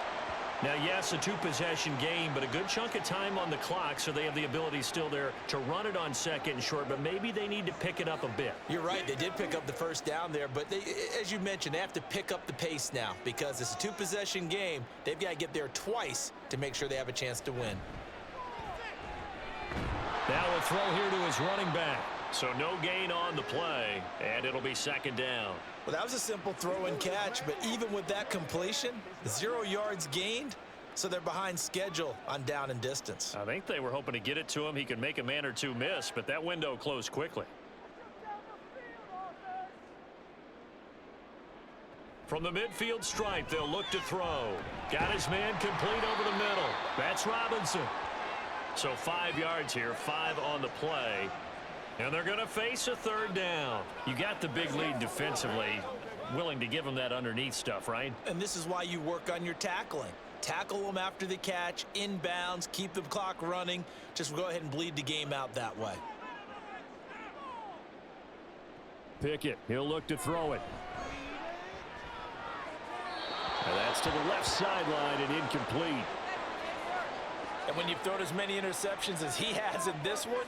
Now, yes, a two-possession game, but a good chunk of time on the clock, so they have the ability still there to run it on second and short, but maybe they need to pick it up a bit. You're right. They did pick up the first down there, but as you mentioned, they have to pick up the pace now because it's a two-possession game. They've got to get there twice to make sure they have a chance to win. Now a throw here to his running back. So no gain on the play, and it'll be second down. Well, that was a simple throw and catch, but even with that completion, 0 yards gained, so they're behind schedule on down and distance. I think they were hoping to get it to him. He could make a man or two miss, but that window closed quickly. From the midfield stripe, they'll look to throw. Got his man complete over the middle. That's Robinson. So 5 yards here, 5 on the play. And they're going to face a third down. You got the big lead defensively. Willing to give them that underneath stuff, right? And this is why you work on your tackling. Tackle them after the catch, inbounds, keep the clock running. Just go ahead and bleed the game out that way. Pickett, he'll look to throw it. And that's to the left sideline and incomplete. And when you've thrown as many interceptions as he has in this one,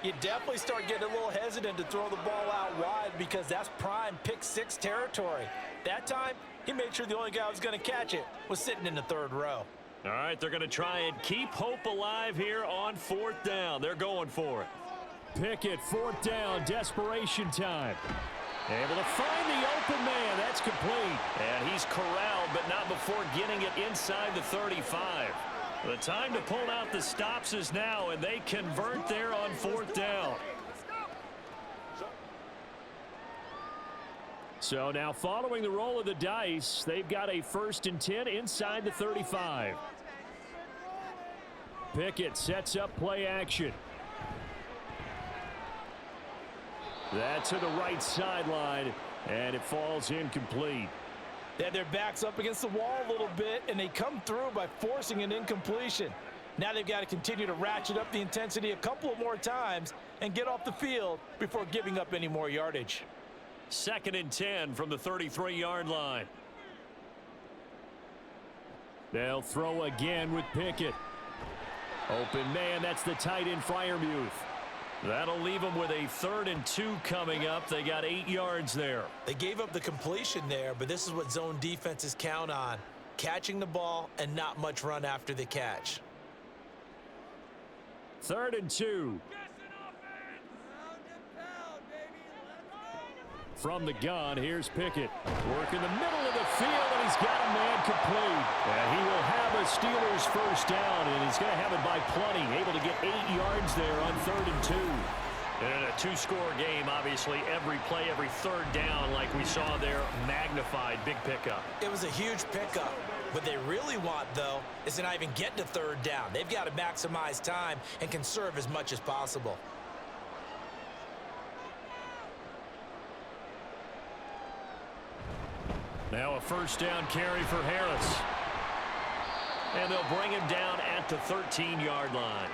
you definitely start getting a little hesitant to throw the ball out wide because that's prime pick-6 territory. That time, he made sure the only guy who was going to catch it was sitting in the third row. All right, they're going to try and keep hope alive here on fourth down. They're going for it. Pickett, fourth down, desperation time. Able to find the open man. That's complete. And he's corralled, but not before getting it inside the 35. The time to pull out the stops is now, and they convert there on fourth down. So now following the roll of the dice, they've got a 1st and 10 inside the 35. Pickett sets up play action. That's to the right sideline, and it falls incomplete. They had their backs up against the wall a little bit, and they come through by forcing an incompletion. Now they've got to continue to ratchet up the intensity a couple of more times and get off the field before giving up any more yardage. 2nd and 10 from the 33-yard line. They'll throw again with Pickett. Open man, that's the tight end Freiermuth. That'll leave them with a 3rd and 2 coming up. They got 8 yards there. They gave up the completion there, but this is what zone defenses count on. Catching the ball and not much run after the catch. 3rd and 2. From the gun, here's Pickett. Work in the middle of the field, and he's got a man complete. And he will have a Steelers first down, and he's going to have it by plenty. Able to get 8 yards there on 3rd and 2. And in a two-score game, obviously, every play, every third down, like we saw there, magnified, big pickup. It was a huge pickup. What they really want, though, is to not even get to third down. They've got to maximize time and conserve as much as possible. Now a first down carry for Harris. And they'll bring him down at the 13-yard line.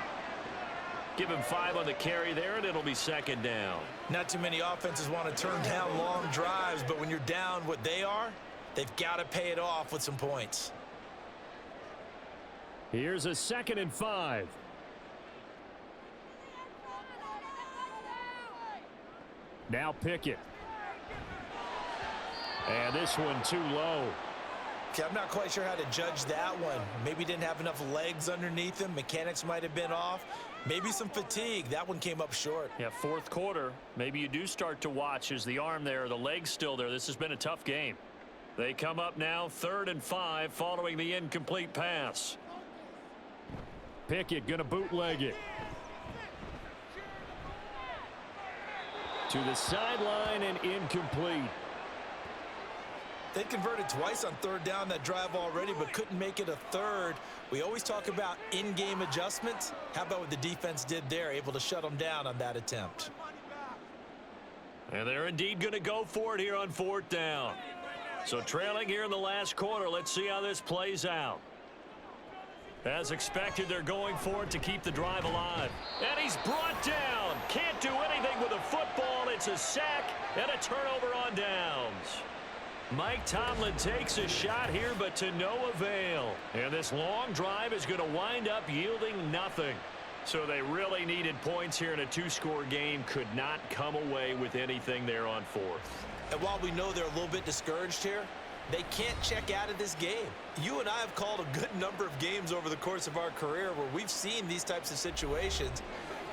Give him 5 on the carry there, and it'll be 2nd down. Not too many offenses want to turn down long drives, but when you're down what they are, they've got to pay it off with some points. Here's a 2nd and 5. Now Pickett. And this one too low. Okay, I'm not quite sure how to judge that one. Maybe didn't have enough legs underneath him. Mechanics might have been off. Maybe some fatigue. That one came up short. Yeah, 4th quarter. Maybe you do start to watch as the arm there, the leg's still there. This has been a tough game. They come up now 3rd and 5 following the incomplete pass. Pickett going to bootleg it. To the sideline and incomplete. They converted twice on 3rd down that drive already, but couldn't make it a 3rd. We always talk about in-game adjustments. How about what the defense did there, able to shut them down on that attempt? And they're indeed going to go for it here on 4th down. So trailing here in the last quarter, let's see how this plays out. As expected, they're going for it to keep the drive alive. And he's brought down. Can't do anything with the football. it's a sack and a turnover on downs. Mike Tomlin takes a shot here, but to no avail. And this long drive is going to wind up yielding nothing. So they really needed points here in a two-score game. Could not come away with anything there on fourth. And while we know they're a little bit discouraged here, they can't check out of this game. You and I have called a good number of games over the course of our career where we've seen these types of situations.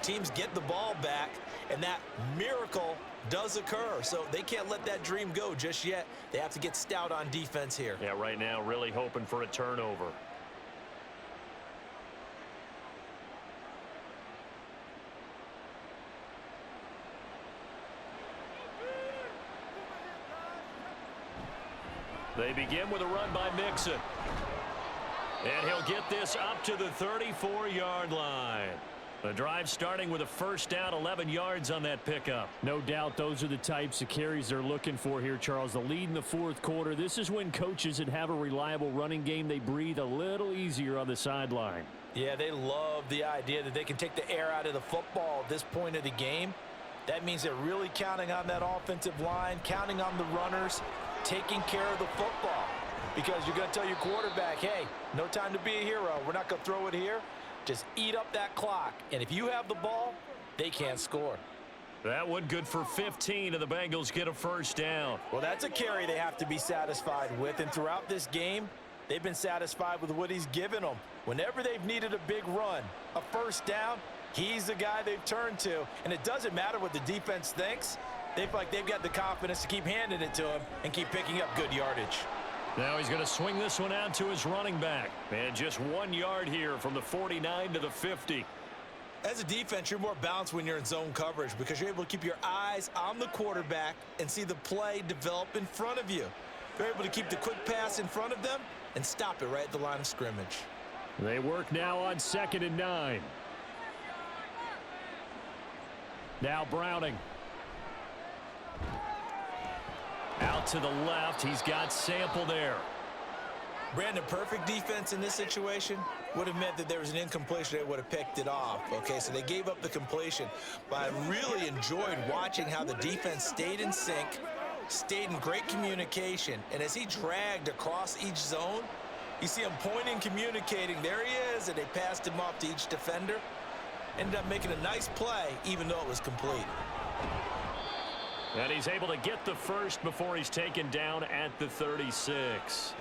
Teams get the ball back, and that miracle does occur. So they can't let that dream go just yet. They have to get stout on defense here. Yeah, right now really hoping for a turnover. They begin with a run by Mixon. And he'll get this up to the 34-yard line. The drive starting with a first down, 11 yards on that pickup. No doubt those are the types of carries they're looking for here, Charles. The lead in the fourth quarter. This is when coaches that have a reliable running game, they breathe a little easier on the sideline. Yeah, they love the idea that they can take the air out of the football at this point of the game. That means they're really counting on that offensive line, counting on the runners, taking care of the football. Because you're going to tell your quarterback, hey, no time to be a hero. We're not going to throw it here. Just eat up that clock. And if you have the ball, they can't score. That one good for 15, and the Bengals get a first down. Well, that's a carry they have to be satisfied with. And throughout this game, they've been satisfied with what he's given them. Whenever they've needed a big run, a first down, he's the guy they've turned to. And it doesn't matter what the defense thinks. They feel like they've got the confidence to keep handing it to him and keep picking up good yardage. Now he's going to swing this one out to his running back. And just 1 yard here from the 49 to the 50. As a defense, you're more balanced when you're in zone coverage because you're able to keep your eyes on the quarterback and see the play develop in front of you. You're able to keep the quick pass in front of them and stop it right at the line of scrimmage. They work now on 2nd and 9. Now Browning. Out to the left. He's got Sample there. Brandon, perfect defense in this situation would have meant that there was an incompletion. They would have picked it off. Okay, so they gave up the completion. But I really enjoyed watching how the defense stayed in sync, stayed in great communication. And as he dragged across each zone, you see him pointing, communicating. There he is, and they passed him off to each defender. Ended up making a nice play, even though it was complete. And he's able to get the first before he's taken down at the 36.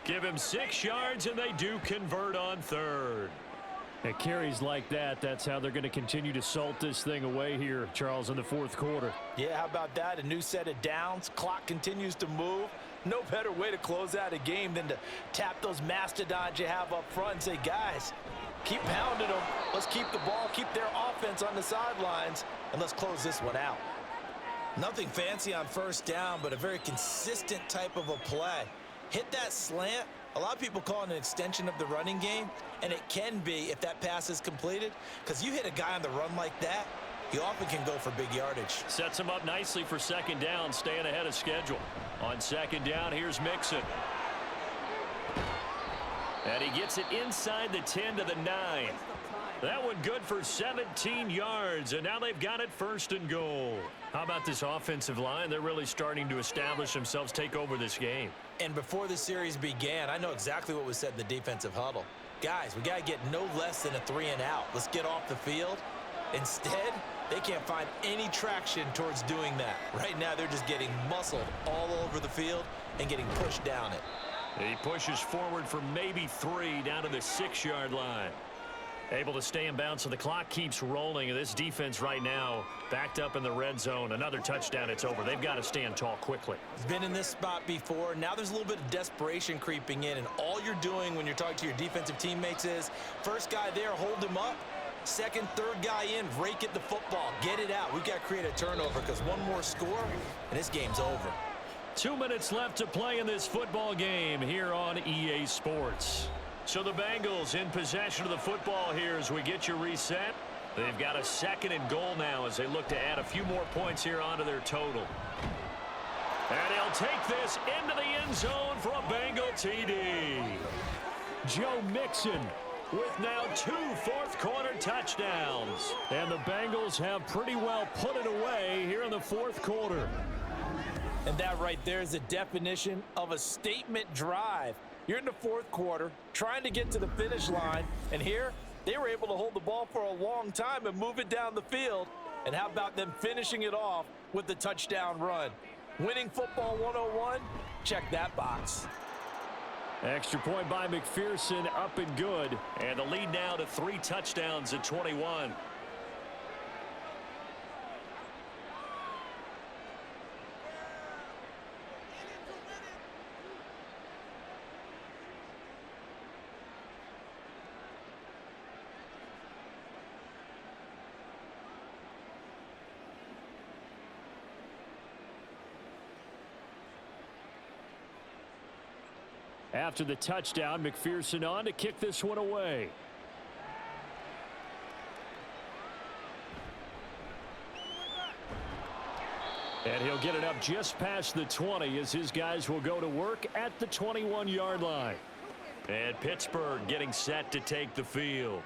Give him 6 yards, and they do convert on 3rd. At carries like that, that's how they're going to continue to salt this thing away here, Charles, in the fourth quarter. Yeah, how about that? A new set of downs. Clock continues to move. No better way to close out a game than to tap those mastodons you have up front and say, guys, keep pounding them. Let's keep the ball, keep their offense on the sidelines, and let's close this one out. Nothing fancy on first down, but a very consistent type of a play. Hit that slant. A lot of people call it an extension of the running game, and it can be if that pass is completed, because you hit a guy on the run like that, he often can go for big yardage. Sets him up nicely for 2nd down, staying ahead of schedule. On 2nd down, here's Mixon. And he gets it inside the 10 to the 9. That one good for 17 yards, and now they've got it 1st and goal. How about this offensive line? They're really starting to establish themselves, take over this game. And before the series began, I know exactly what was said in the defensive huddle. Guys, we got to get no less than a 3-and-out. Let's get off the field. Instead, they can't find any traction towards doing that. Right now, they're just getting muscled all over the field and getting pushed down it. He pushes forward for maybe 3 down to the 6-yard line. Able to stay in bounds, so the clock keeps rolling. This defense right now backed up in the red zone. Another touchdown, it's over. They've got to stand tall quickly. He's been in this spot before. Now there's a little bit of desperation creeping in, and all you're doing when you're talking to your defensive teammates is first guy there, hold him up. Second, third guy in, rake at the football. Get it out. We've got to create a turnover because one more score, and this game's over. 2 minutes left to play in this football game here on EA Sports. So the Bengals in possession of the football here as we get you reset. They've got a 2nd and goal now as they look to add a few more points here onto their total. And he'll take this into the end zone for a Bengal TD. Joe Mixon with now 2 fourth-quarter touchdowns. And the Bengals have pretty well put it away here in the fourth quarter. And that right there is the definition of a statement drive. You're in the fourth quarter, trying to get to the finish line, and here they were able to hold the ball for a long time and move it down the field. And how about them finishing it off with the touchdown run? Winning football 101, check that box. Extra point by McPherson, up and good. And the lead now to 3 touchdowns at 21. After the touchdown, McPherson on to kick this one away. And he'll get it up just past the 20 as his guys will go to work at the 21-yard line. And Pittsburgh getting set to take the field.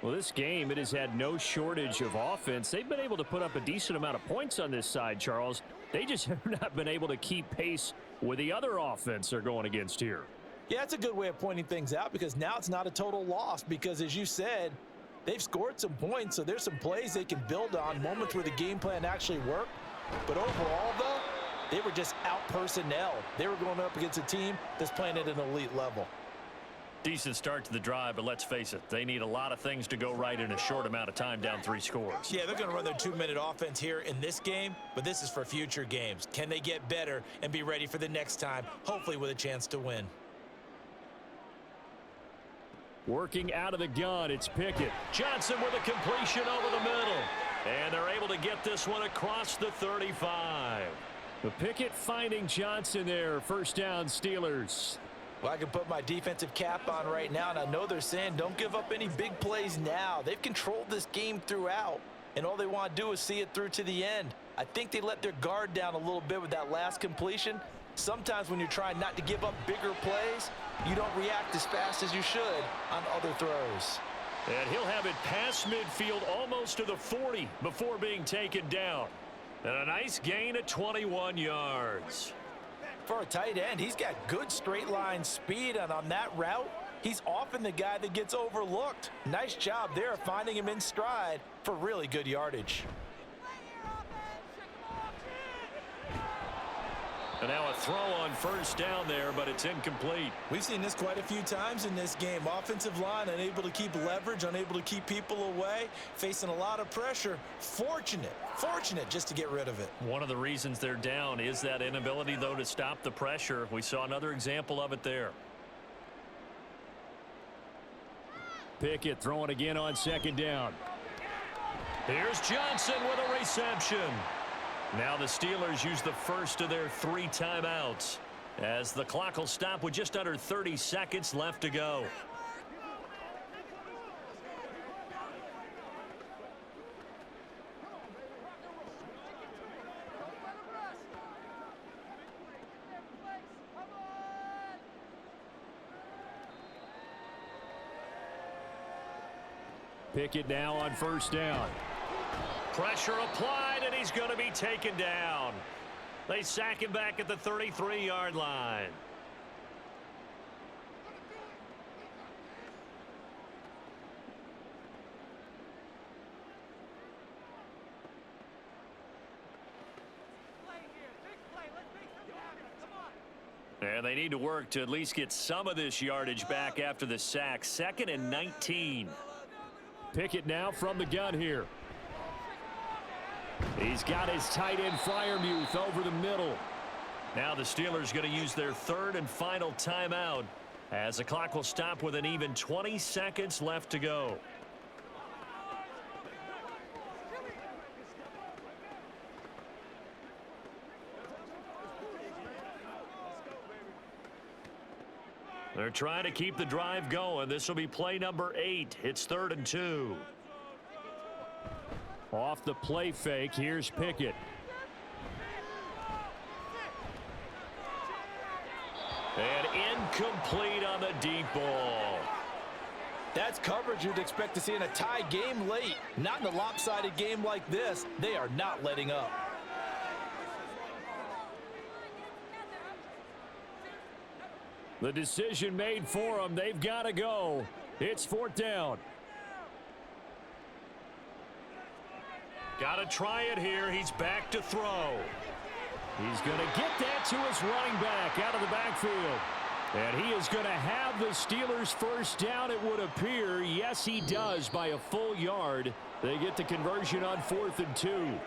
Well, this game, it has had no shortage of offense. They've been able to put up a decent amount of points on this side, Charles. They just have not been able to keep pace with the other offense they're going against here. Yeah, it's a good way of pointing things out because now it's not a total loss because, as you said, they've scored some points, so there's some plays they can build on, moments where the game plan actually worked. But overall, though, they were just out-personnel. They were going up against a team that's playing at an elite level. Decent start to the drive, but let's face it, they need a lot of things to go right in a short amount of time, down 3 scores. Yeah, they're going to run their 2-minute offense here in this game, but this is for future games. Can they get better and be ready for the next time, hopefully with a chance to win? Working out of the gun, it's Pickett. Johnson with a completion over the middle. And they're able to get this one across the 35. The Pickett finding Johnson there. First down, Steelers. Well, I can put my defensive cap on right now, and I know they're saying don't give up any big plays now. They've controlled this game throughout, and all they want to do is see it through to the end. I think they let their guard down a little bit with that last completion. Sometimes when you're trying not to give up bigger plays, you don't react as fast as you should on other throws. And he'll have it past midfield almost to the 40 before being taken down. And a nice gain at 21 yards. For a tight end, he's got good straight line speed, and on that route, he's often the guy that gets overlooked. Nice job there finding him in stride for really good yardage. And now a throw on first down there, but it's incomplete. We've seen this quite a few times in this game. Offensive line unable to keep leverage, unable to keep people away, facing a lot of pressure. Fortunate just to get rid of it. One of the reasons they're down is that inability, though, to stop the pressure. We saw another example of it there. Pickett throwing again on second down. Here's Johnson with a reception. Now the Steelers use the first of their 3 timeouts as the clock will stop with just under 30 seconds left to go. Pickett now on first down. Pressure applied, and he's going to be taken down. They sack him back at the 33-yard line. And they need to work to at least get some of this yardage back after the sack. 2nd and 19. Pickett now from the gun here. He's got his tight end Freiermuth over the middle. Now the Steelers going to use their 3rd and final timeout as the clock will stop with an even 20 seconds left to go. They're trying to keep the drive going. This will be play number 8. It's 3rd and 2. Off the play fake, here's Pickett. And incomplete on the deep ball. That's coverage you'd expect to see in a tie game late. Not in a lopsided game like this. They are not letting up. The decision made for them. They've got to go. It's 4th down. Got to try it here. He's back to throw. He's going to get that to his running back out of the backfield. And he is going to have the Steelers first down, it would appear. Yes, he does by a full yard. They get the conversion on 4th and 2.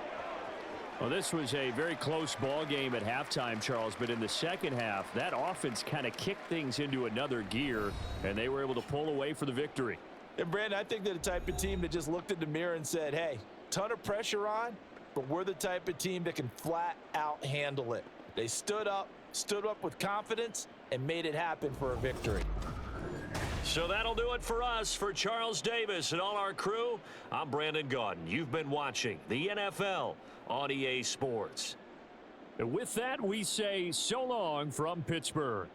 Well, this was a very close ball game at halftime, Charles, but in the second half, that offense kind of kicked things into another gear, and they were able to pull away for the victory. And, Brandon, I think they're the type of team that just looked in the mirror and said, hey, ton of pressure on, but we're the type of team that can flat out handle it. They stood up with confidence, and made it happen for a victory. So that'll do it for us. For Charles Davis and all our crew, I'm Brandon Gaudin. You've been watching the NFL on EA Sports. And with that, we say so long from Pittsburgh.